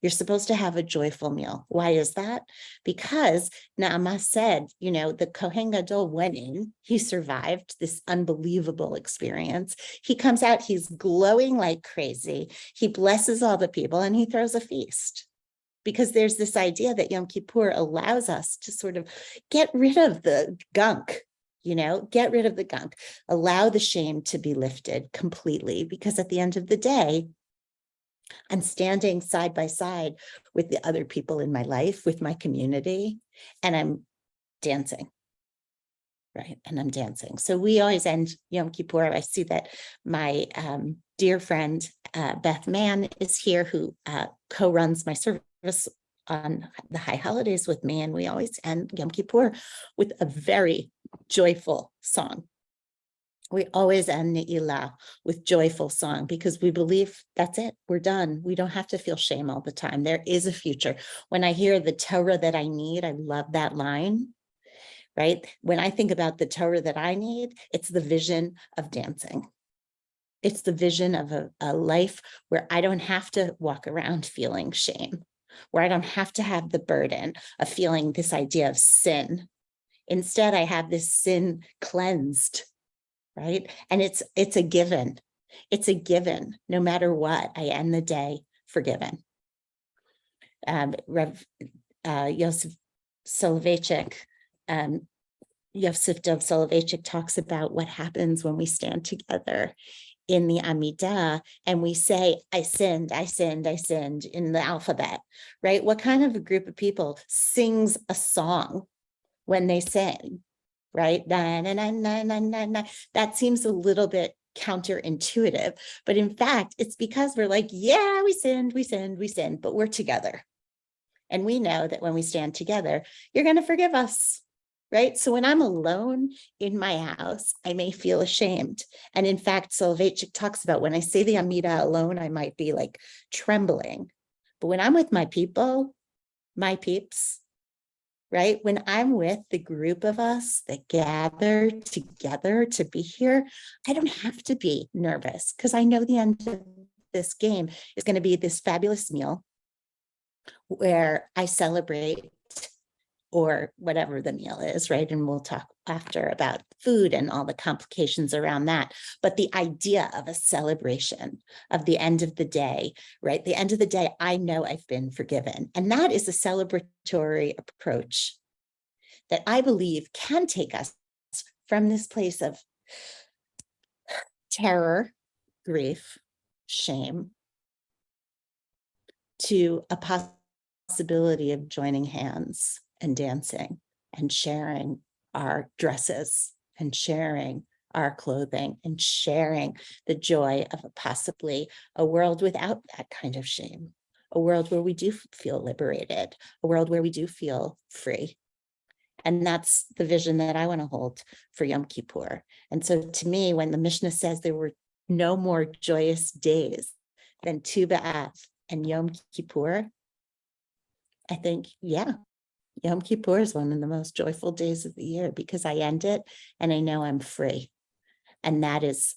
You're supposed to have a joyful meal. Why is that? Because Naama said, the Kohen Gadol went in, he survived this unbelievable experience. He comes out, he's glowing like crazy. He blesses all the people and he throws a feast. Because there's this idea that Yom Kippur allows us to sort of get rid of the gunk, get rid of the gunk, allow the shame to be lifted completely. Because at the end of the day, I'm standing side by side with the other people in my life, with my community, and I'm dancing, right? And I'm dancing. So we always end Yom Kippur. I see that my dear friend, Beth Mann, is here, who co-runs my service on the high holidays with me. And we always end Yom Kippur with a very joyful song. We always end Ne'ilah with joyful song, because we believe that's it. We're done. We don't have to feel shame all the time. There is a future. When I hear the Torah that I need, I love that line, right? When I think about the Torah that I need, it's the vision of dancing. It's the vision of a life where I don't have to walk around feeling shame, where I don't have to have the burden of feeling this idea of sin. Instead, I have this sin cleansed, right? And it's a given. It's a given. No matter what, I end the day forgiven. Yosef Soloveitchik, Yosef Dov Soloveitchik talks about what happens when we stand together in the Amidah and we say, I sinned, I sinned, I sinned, in the alphabet, right? What kind of a group of people sings a song when they sing? Right? Na, na, na, na, na, na, na. That seems a little bit counterintuitive, but in fact, it's because we're like, yeah, we sinned, but we're together. And we know that when we stand together, you're going to forgive us. right? So when I'm alone in my house, I may feel ashamed. And in fact, Soloveitchik talks about when I say the Amida alone, I might be like trembling. But when I'm with my people, my peeps, right? When I'm with the group of us that gather together to be here, I don't have to be nervous because I know the end of this game is going to be this fabulous meal where I celebrate, or whatever the meal is, right? And we'll talk after about food and all the complications around that. But the idea of a celebration of the end of the day, right? The end of the day, I know I've been forgiven. And that is a celebratory approach that I believe can take us from this place of terror, grief, shame, to a possibility of joining hands and dancing and sharing our dresses and sharing our clothing and sharing the joy of possibly a world without that kind of shame, a world where we do feel liberated, a world where we do feel free. And that's the vision that I want to hold for Yom Kippur. And so to me, when the Mishnah says there were no more joyous days than Tu B'Av and Yom Kippur, I think, yeah, Yom Kippur is one of the most joyful days of the year because I end it and I know I'm free. And that is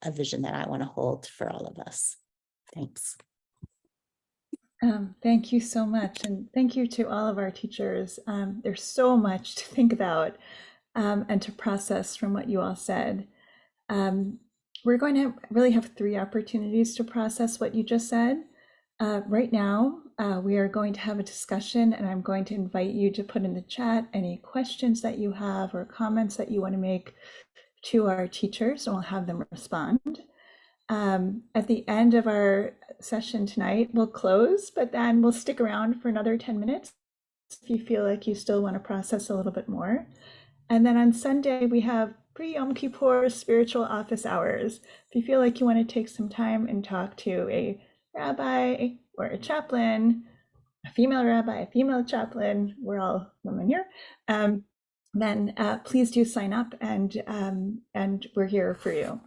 a vision that I want to hold for all of us. Thanks. Thank you so much. And thank you to all of our teachers. There's so much to think about and to process from what you all said. We're going to really have 3 opportunities to process what you just said. Right now, we are going to have a discussion, and I'm going to invite you to put in the chat any questions that you have or comments that you want to make to our teachers, and we'll have them respond. At the end of our session tonight, we'll close, but then we'll stick around for another 10 minutes if you feel like you still want to process a little bit more. And then on Sunday, we have pre-Yom Kippur spiritual office hours. If you feel like you want to take some time and talk to a rabbi or a chaplain, a female rabbi, a female chaplain, we're all women here, then please do sign up, and we're here for you.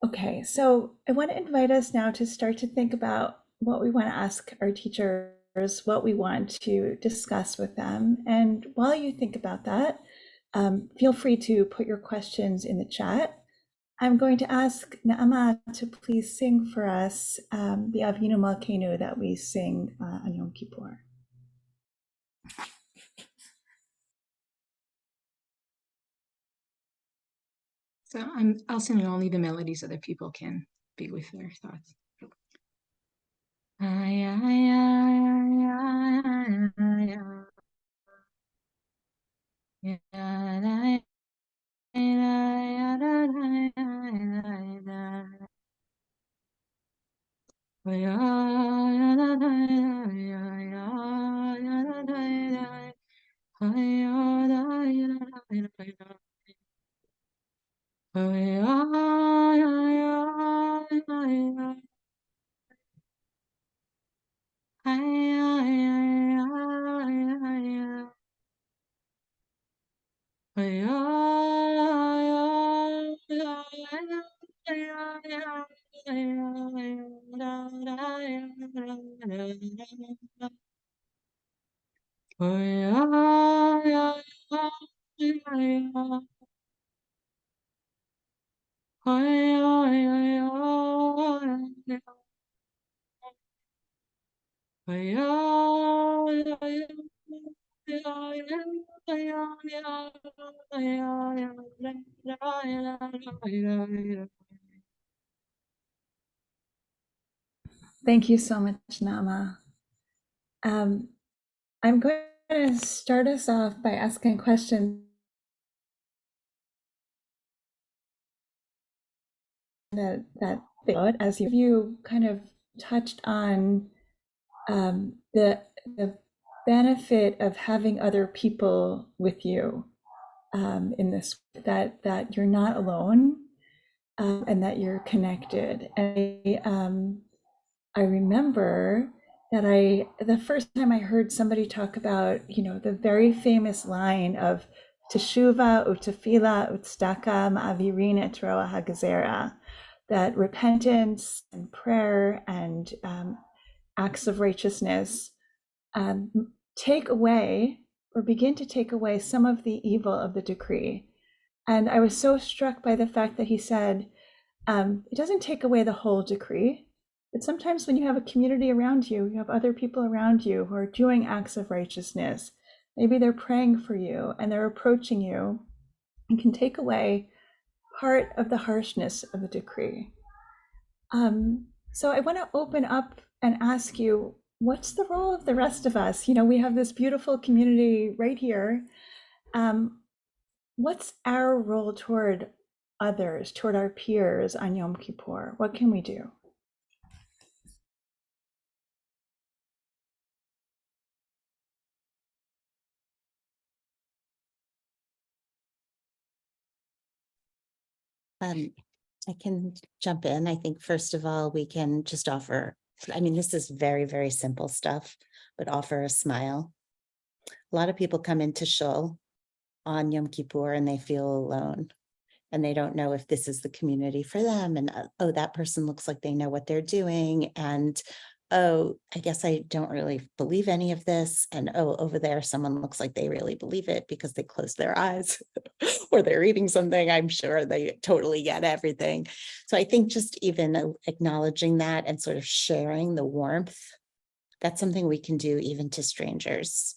Okay, so I want to invite us now to start to think about what we want to ask our teachers, what we want to discuss with them. And while you think about that, feel free to put your questions in the chat. I'm going to ask Naama to please sing for us the Avinu Malkeinu that we sing on Yom Kippur. So I'll sing only the melody so that people can be with their thoughts. Thank you so much, Naama. I'm going to start us off by asking a question that as you kind of touched on the benefit of having other people with you in this, that you're not alone and that you're connected. And I remember that the first time I heard somebody talk about, the very famous line of Teshuvah utefila utstaka ma'avirin et roa hagazera, that repentance and prayer and acts of righteousness take away or begin to take away some of the evil of the decree. And I was so struck by the fact that he said, it doesn't take away the whole decree, but sometimes when you have a community around you, you have other people around you who are doing acts of righteousness. Maybe they're praying for you and they're approaching you, and can take away part of the harshness of the decree. So I want to open up and ask you, what's the role of the rest of us? We have this beautiful community right here. What's our role toward others, toward our peers on Yom Kippur? What can we do? I can jump in. I think, first of all, we can just offer, this is very, very simple stuff, but offer a smile. A lot of people come into shul on Yom Kippur and they feel alone, and they don't know if this is the community for them. And oh, that person looks like they know what they're doing. And oh, I guess I don't really believe any of this. And oh, over there, someone looks like they really believe it because they close their eyes or they're reading something. I'm sure they totally get everything. So I think just even acknowledging that and sort of sharing the warmth, that's something we can do even to strangers.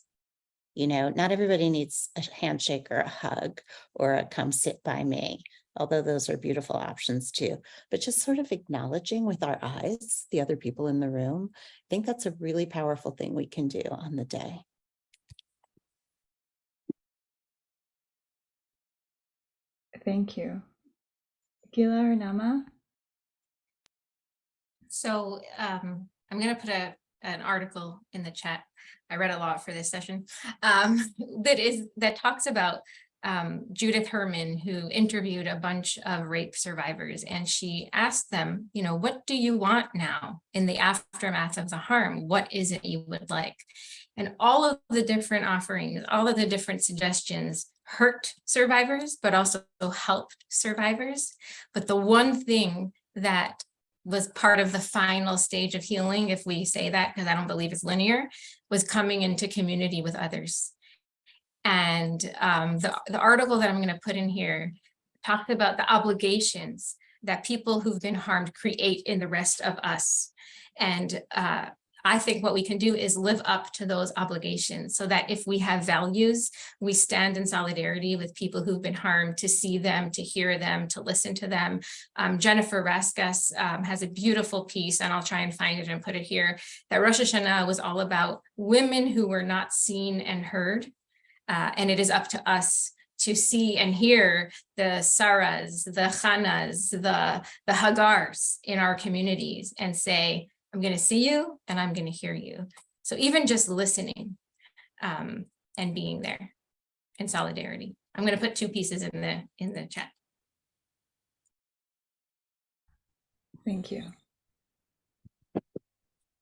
Not everybody needs a handshake or a hug or a come sit by me, although those are beautiful options too. But just sort of acknowledging with our eyes the other people in the room, I think that's a really powerful thing we can do on the day. Thank you. Guila or Naama? So I'm going to put an article in the chat. I read a lot for this session that talks about Judith Herman, who interviewed a bunch of rape survivors, and she asked them, what do you want now in the aftermath of the harm? What is it you would like? And all of the different offerings, all of the different suggestions hurt survivors, but also helped survivors. But the one thing that was part of the final stage of healing, if we say that, because I don't believe it's linear, was coming into community with others. And the article that I'm going to put in here talks about the obligations that people who've been harmed create in the rest of us. And I think what we can do is live up to those obligations, so that if we have values, we stand in solidarity with people who've been harmed, to see them, to hear them, to listen to them. Jennifer Raskas has a beautiful piece, and I'll try and find it and put it here, that Rosh Hashanah was all about women who were not seen and heard. And it is up to us to see and hear the Saras, the Chanas, the Hagars in our communities, and say, I'm going to see you and I'm going to hear you. So even just listening and being there in solidarity. I'm going to put two pieces in the chat. Thank you.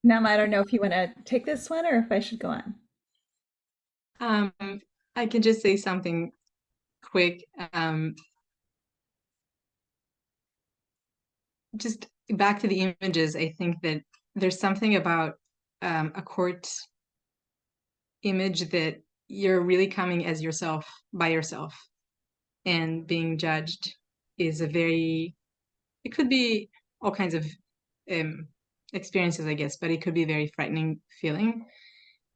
Naama, I don't know if you want to take this one or if I should go on. I can just say something quick. Just back to the images, I think that there's something about a court image that you're really coming as yourself, by yourself, and being judged is it could be all kinds of experiences, I guess, but it could be a very frightening feeling.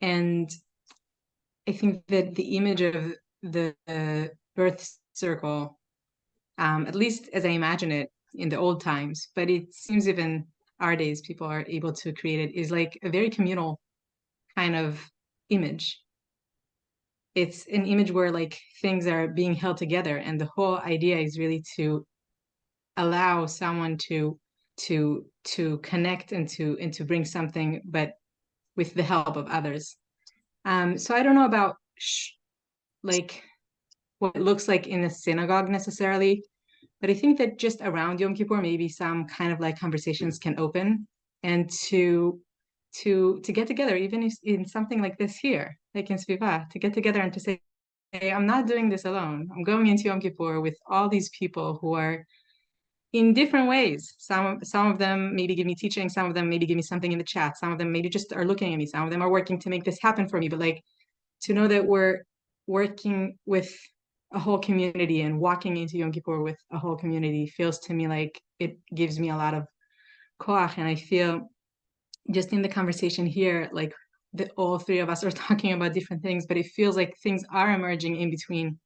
And I think that the image of the birth circle, at least as I imagine it in the old times, but it seems even our days people are able to create it, is like a very communal kind of image. It's an image where like things are being held together, and the whole idea is really to allow someone to connect and to bring something, but with the help of others. So I don't know about like what it looks like in a synagogue necessarily, but I think that just around Yom Kippur, maybe some kind of like conversations can open, and to to get together, even if in something like this here, like in SVIVAH, to get together and to say, hey, I'm not doing this alone. I'm going into Yom Kippur with all these people who are in different ways. Some of them maybe give me teaching, some of them maybe give me something in the chat, some of them maybe just are looking at me, some of them are working to make this happen for me. But like, to know that we're working with a whole community and walking into Yom Kippur with a whole community feels to me like it gives me a lot of koach. And I feel just in the conversation here, like all three of us are talking about different things, but it feels like things are emerging in between,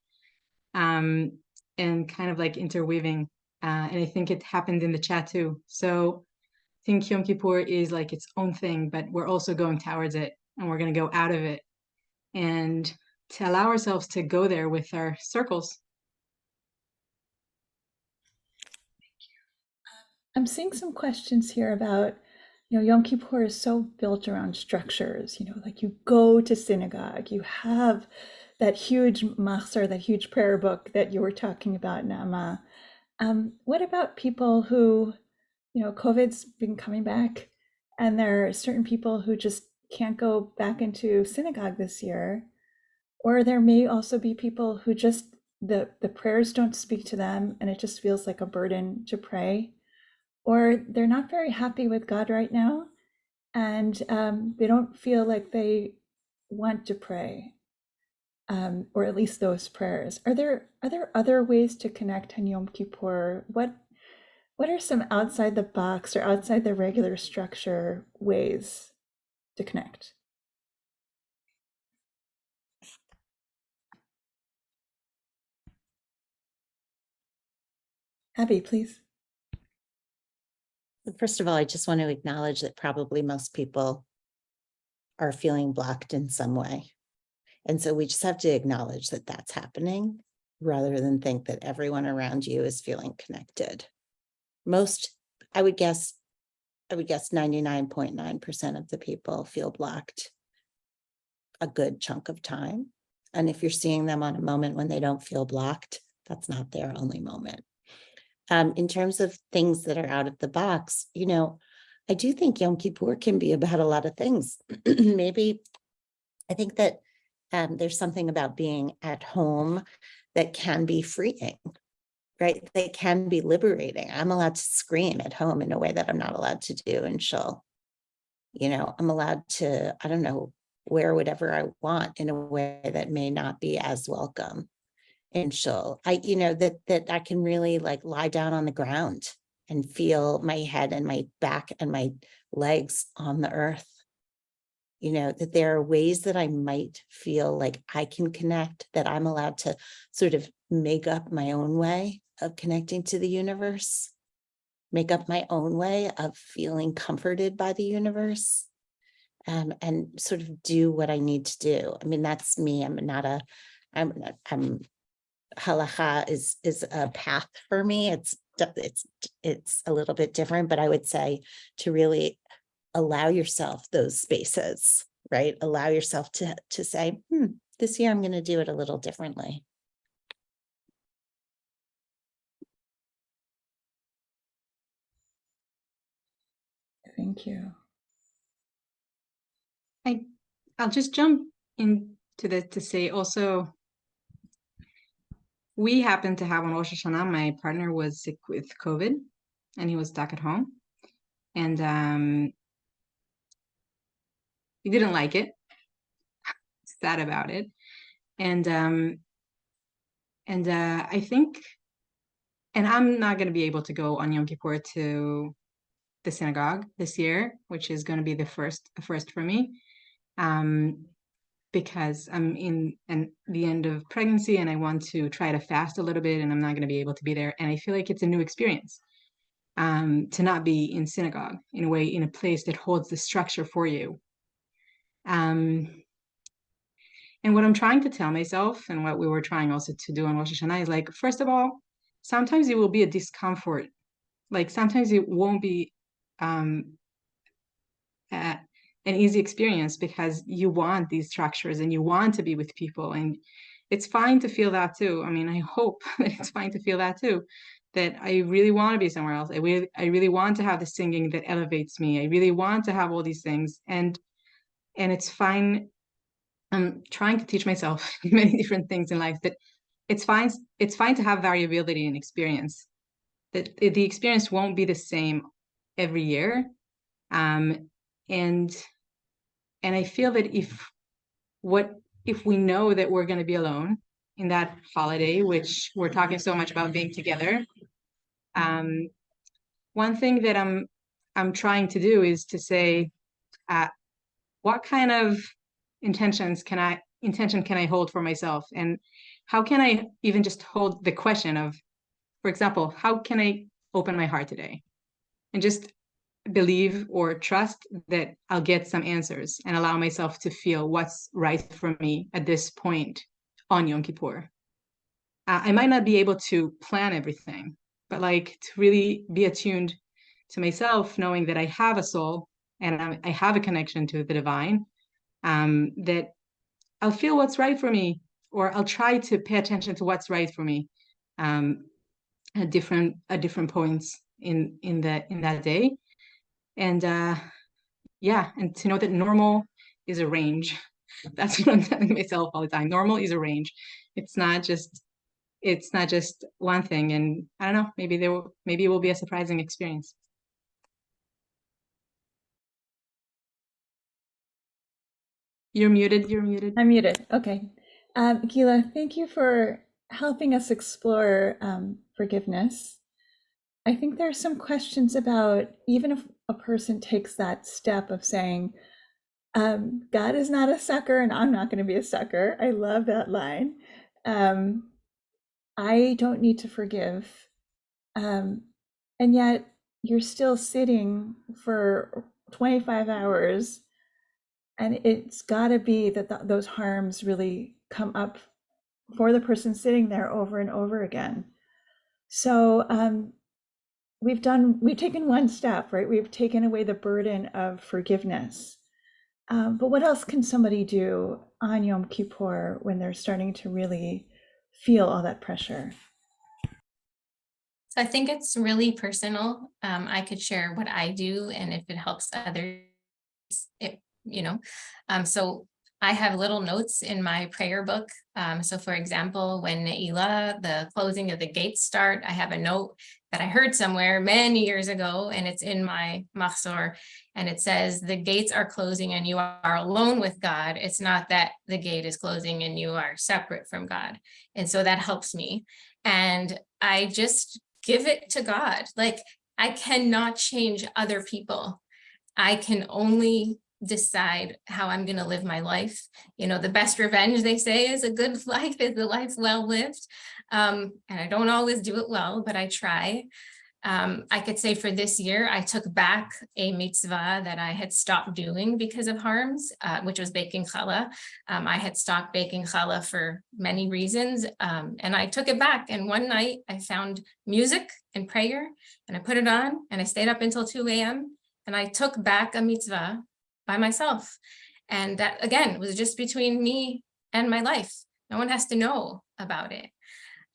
and kind of like interweaving. And I think it happened in the chat too. So I think Yom Kippur is like its own thing, but we're also going towards it, and we're going to go out of it, and to allow ourselves to go there with our circles. I'm seeing some questions here about, Yom Kippur is so built around structures, like you go to synagogue, you have that huge machzor, that huge prayer book that you were talking about, Naama. What about people who, COVID's been coming back, and there are certain people who just can't go back into synagogue this year? Or there may also be people who just, the prayers don't speak to them, and it just feels like a burden to pray. Or they're not very happy with God right now, and they don't feel like they want to pray, or at least those prayers. Are there other ways to connect on Yom Kippur? What are some outside the box or outside the regular structure ways to connect? Abby, please. First of all, I just want to acknowledge that probably most people are feeling blocked in some way. And so we just have to acknowledge that that's happening rather than think that everyone around you is feeling connected. Most, I would guess 99.9% of the people feel blocked a good chunk of time. And if you're seeing them on a moment when they don't feel blocked, that's not their only moment. In terms of things that are out of the box, I do think Yom Kippur can be about a lot of things. Maybe I think that there's something about being at home that can be freeing, right? They can be liberating. I'm allowed to scream at home in a way that I'm not allowed to do in shul. I'm allowed to, I don't know, wear whatever I want in a way that may not be as welcome in shul. That I can really like lie down on the ground and feel my head and my back and my legs on the earth. That there are ways that I might feel like I can connect, that I'm allowed to sort of make up my own way of connecting to the universe, make up my own way of feeling comforted by the universe, and sort of do what I need to do. I mean, that's me. Halacha is a path for me. It's a little bit different, but I would say to really allow yourself those spaces, right? Allow yourself to say, this year I'm going to do it a little differently. Thank you. I'll just jump into that to say also, we happened to have on Rosh Hashanah, my partner was sick with COVID and he was stuck at home, and he didn't like it, sad about it. And I think, and I'm not going to be able to go on Yom Kippur to the synagogue this year, which is going to be the first for me, because I'm in the end of pregnancy and I want to try to fast a little bit, and I'm not going to be able to be there. And I feel like it's a new experience, to not be in synagogue in a way, in a place that holds the structure for you. And what I'm trying to tell myself, and what we were trying also to do on Rosh Hashanah, is like, first of all, sometimes it will be a discomfort. Like sometimes it won't be an easy experience because you want these structures and you want to be with people, and it's fine to feel that too. I mean, I hope that it's fine to feel that too. that I really want to be somewhere else. I really want to have the singing that elevates me. I really want to have all these things, and it's fine. I'm trying to teach myself many different things in life, that it's fine to have variability in experience, that the experience won't be the same every year. And I feel that if we know that we're going to be alone in that holiday, which we're talking so much about being together, one thing that I'm trying to do is to say, what kind of intention can I hold for myself, and how can I even just hold the question of, for example, how can I open my heart today, and just believe or trust that I'll get some answers, and allow myself to feel what's right for me at this point on Yom Kippur. I might not be able to plan everything, but like to really be attuned to myself, knowing that I have a soul and I have a connection to the divine, that I'll feel what's right for me, or I'll try to pay attention to what's right for me at different points in that day. And and to know that normal is a range. That's what I'm telling myself all the time. Normal is a range. It's not just one thing. And I don't know, maybe it will be a surprising experience. You're muted. I'm muted. Okay. Guila, thank you for helping us explore forgiveness. I think there are some questions about, even if a person takes that step of saying, God is not a sucker and I'm not going to be a sucker. I love that line. I don't need to forgive. And yet you're still sitting for 25 hours, and it's got to be that those harms really come up for the person sitting there over and over again. So we've taken one step, right? We've taken away the burden of forgiveness. But what else can somebody do on Yom Kippur when they're starting to really feel all that pressure? So I think it's really personal. I could share what I do, and if it helps others, so I have little notes in my prayer book. So for example, when Ne'ilah, the closing of the gates start, I have a note that I heard somewhere many years ago, and it's in my machzor, and it says, the gates are closing and you are alone with God. It's not that the gate is closing and you are separate from God. And so that helps me. And I just give it to God. Like, I cannot change other people. I can only decide how I'm going to live my life. The best revenge, they say, is a good life, is a life well lived. And I don't always do it well, but I try. I could say for this year, I took back a mitzvah that I had stopped doing because of harms, which was baking challah. I had stopped baking challah for many reasons, and I took it back. And one night I found music and prayer, and I put it on, and I stayed up until 2 a.m. and I took back a mitzvah by myself. And that, again, was just between me and my life. No one has to know about it.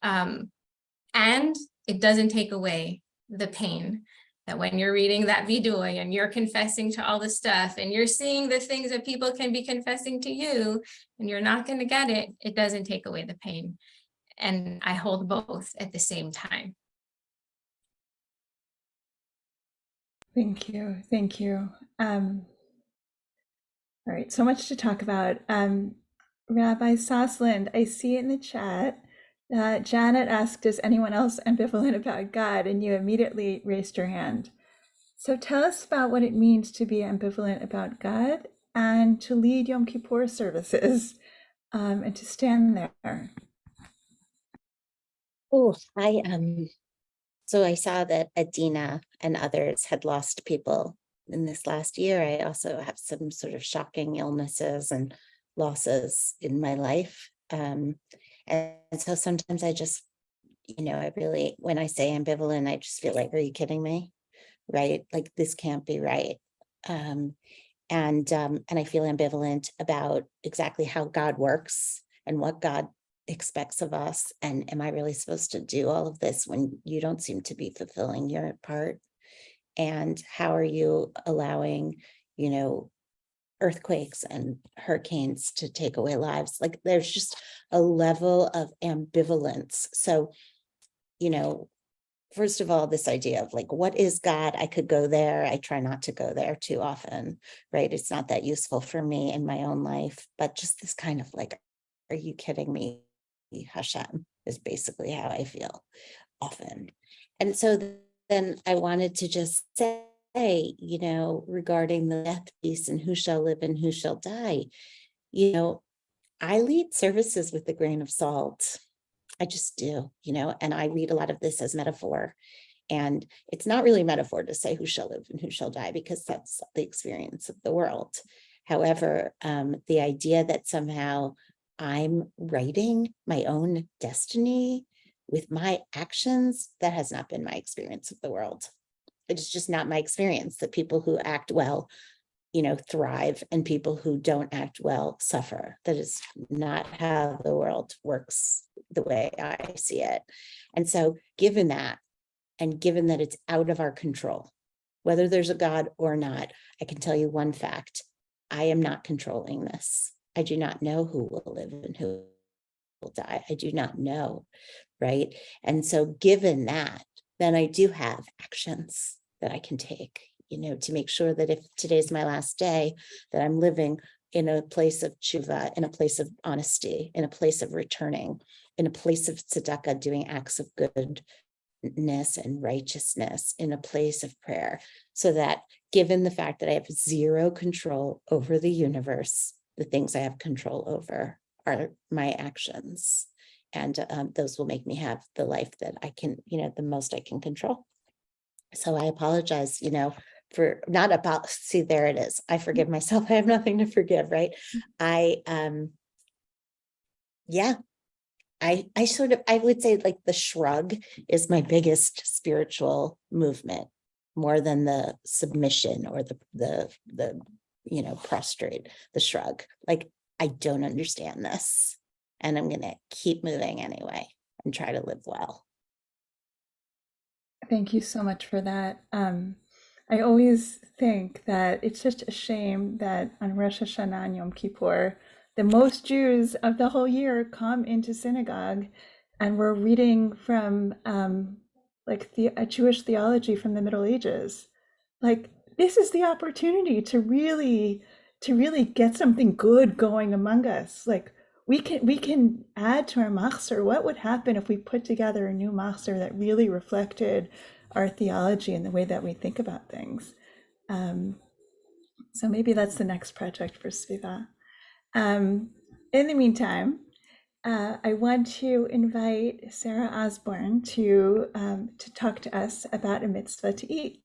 And it doesn't take away the pain that when you're reading that vidui and you're confessing to all the stuff and you're seeing the things that people can be confessing to you and you're not going to get it, it doesn't take away the pain. And I hold both at the same time. Thank you. Thank you. All right, so much to talk about. Rabbi Sosland, I see in the chat that Janet asked, is anyone else ambivalent about God? And you immediately raised your hand. So tell us about what it means to be ambivalent about God and to lead Yom Kippur services and to stand there. Oh, so I saw that Adina and others had lost people in this last year. I also have some sort of shocking illnesses and losses in my life. And so sometimes I just, I really, when I say ambivalent, I just feel like, are you kidding me? Right? Like, this can't be right. And I feel ambivalent about exactly how God works and what God expects of us, and am I really supposed to do all of this when you don't seem to be fulfilling your part? And how are you allowing, earthquakes and hurricanes to take away lives? Like, there's just a level of ambivalence. So, first of all, this idea of like, what is God? I could go there. I try not to go there too often, right? It's not that useful for me in my own life, but just this kind of like, are you kidding me? Hashem is basically how I feel often. And so then I wanted to just say, regarding the death piece and who shall live and who shall die, I lead services with a grain of salt. I just do, and I read a lot of this as metaphor. And it's not really metaphor to say who shall live and who shall die, because that's the experience of the world. However, the idea that somehow I'm writing my own destiny with my actions, that has not been my experience of the world. It's just not my experience that people who act well, thrive, and people who don't act well suffer. That is not how the world works the way I see it. And so given that, and given that it's out of our control, whether there's a God or not, I can tell you one fact: I am not controlling this. I do not know who will live and who will die. I do not know, right? And so given that, then I do have actions that I can take, to make sure that if today's my last day, that I'm living in a place of tshuva, in a place of honesty, in a place of returning, in a place of tzedakah, doing acts of goodness and righteousness, in a place of prayer, so that given the fact that I have zero control over the universe, the things I have control over are my actions. And those will make me have the life that I can, the most I can control. So I apologize, for not about, see, there it is. I forgive myself. I have nothing to forgive, right? I would say like the shrug is my biggest spiritual movement, more than the submission or the prostrate, the shrug. Like, I don't understand this, and I'm going to keep moving anyway and try to live well. Thank you so much for that. I always think that it's just a shame that on Rosh Hashanah and Yom Kippur, the most Jews of the whole year come into synagogue, and we're reading from a Jewish theology from the Middle Ages. Like, this is the opportunity to really get something good going among us. Like, we can add to our machzor. What would happen if we put together a new machzor that really reflected our theology and the way that we think about things? So maybe that's the next project for SVIVAH. In the meantime, I want to invite Sarah Osborne to talk to us about a mitzvah to eat.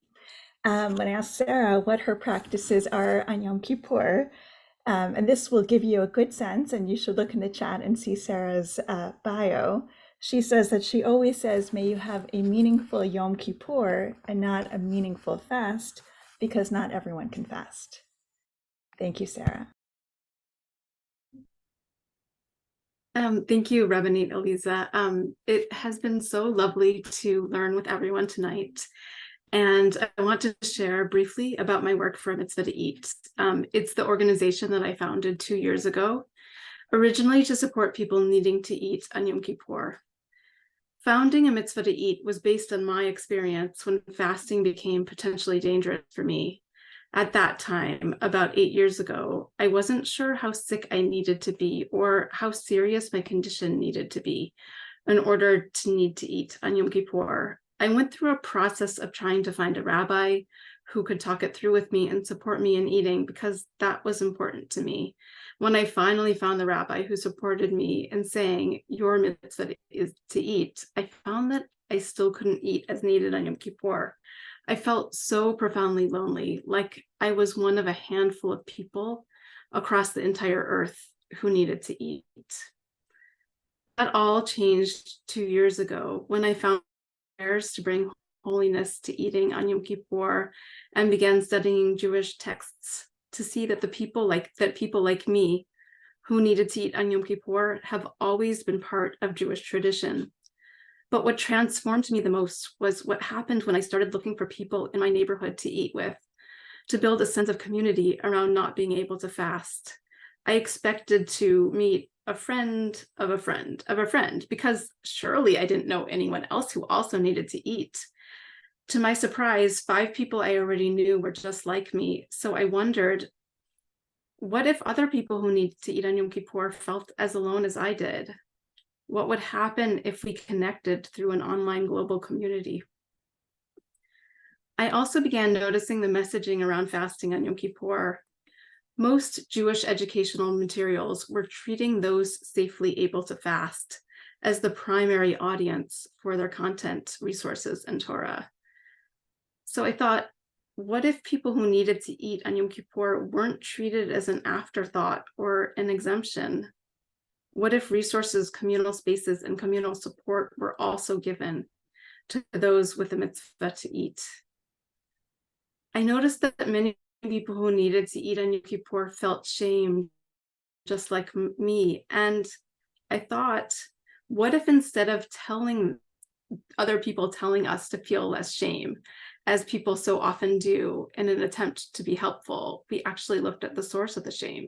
When I asked Sarah what her practices are on Yom Kippur, and this will give you a good sense, and you should look in the chat and see Sarah's bio. She says that she always says, may you have a meaningful Yom Kippur and not a meaningful fast, because not everyone can fast. Thank you, Sarah. Thank you, Rabbanit, Aliza. It has been so lovely to learn with everyone tonight. And I want to share briefly about my work for Mitzvah to Eat. It's the organization that I founded 2 years ago, originally to support people needing to eat on Yom Kippur. Founding a Mitzvah to Eat was based on my experience when fasting became potentially dangerous for me. At that time, about 8 years ago, I wasn't sure how sick I needed to be or how serious my condition needed to be in order to need to eat on Yom Kippur. I went through a process of trying to find a rabbi who could talk it through with me and support me in eating, because that was important to me. When I finally found the rabbi who supported me in saying, your mitzvah is to eat, I found that I still couldn't eat as needed on Yom Kippur. I felt so profoundly lonely, like I was one of a handful of people across the entire earth who needed to eat. That all changed 2 years ago when I found prayers to bring holiness to eating on Yom Kippur and began studying Jewish texts to see that people like me who needed to eat on Yom Kippur have always been part of Jewish tradition. But what transformed me the most was what happened when I started looking for people in my neighborhood to eat with, to build a sense of community around not being able to fast. I expected to meet a friend of a friend of a friend, because surely I didn't know anyone else who also needed to eat. To my surprise, 5 people I already knew were just like me. So I wondered, what if other people who need to eat on Yom Kippur felt as alone as I did? What would happen if we connected through an online global community? I also began noticing the messaging around fasting on Yom Kippur. Most Jewish educational materials were treating those safely able to fast as the primary audience for their content, resources, and Torah. So I thought, what if people who needed to eat on Yom Kippur weren't treated as an afterthought or an exemption? What if resources, communal spaces, and communal support were also given to those with a mitzvah to eat? I noticed that many people who needed to eat on Yom Kippur felt shame, just like me. And I thought, what if instead of telling other people, telling us to feel less shame, as people so often do in an attempt to be helpful, we actually looked at the source of the shame?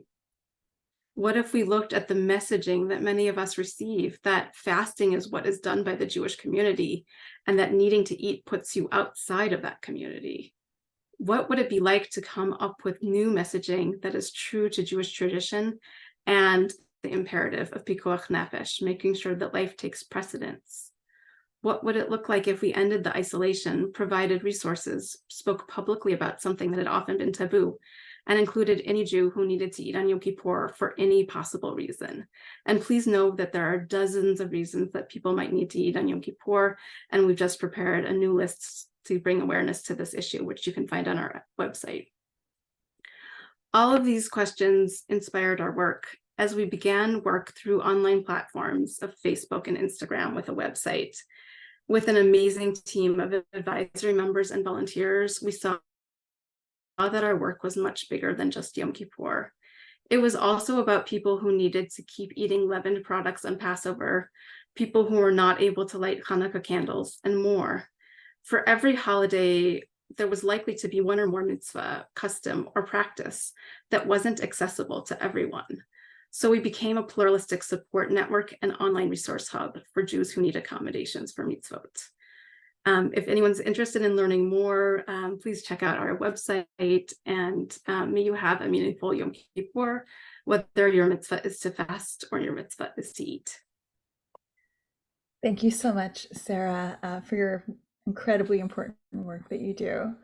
What if we looked at the messaging that many of us receive, that fasting is what is done by the Jewish community, and that needing to eat puts you outside of that community? What would it be like to come up with new messaging that is true to Jewish tradition and the imperative of pikuach nefesh, making sure that life takes precedence? What would it look like if we ended the isolation, provided resources, spoke publicly about something that had often been taboo, and included any Jew who needed to eat on Yom Kippur for any possible reason? And please know that there are dozens of reasons that people might need to eat on Yom Kippur, and we've just prepared a new list to bring awareness to this issue, which you can find on our website. All of these questions inspired our work as we began work through online platforms of Facebook and Instagram with a website. With an amazing team of advisory members and volunteers, we saw that our work was much bigger than just Yom Kippur. It was also about people who needed to keep eating leavened products on Passover, people who were not able to light Hanukkah candles, and more. For every holiday, there was likely to be one or more mitzvah, custom, or practice that wasn't accessible to everyone. So we became a pluralistic support network and online resource hub for Jews who need accommodations for mitzvot. If anyone's interested in learning more, please check out our website, and may you have a meaningful Yom Kippur, whether your mitzvah is to fast or your mitzvah is to eat. Thank you so much, Sarah, for your incredibly important work that you do.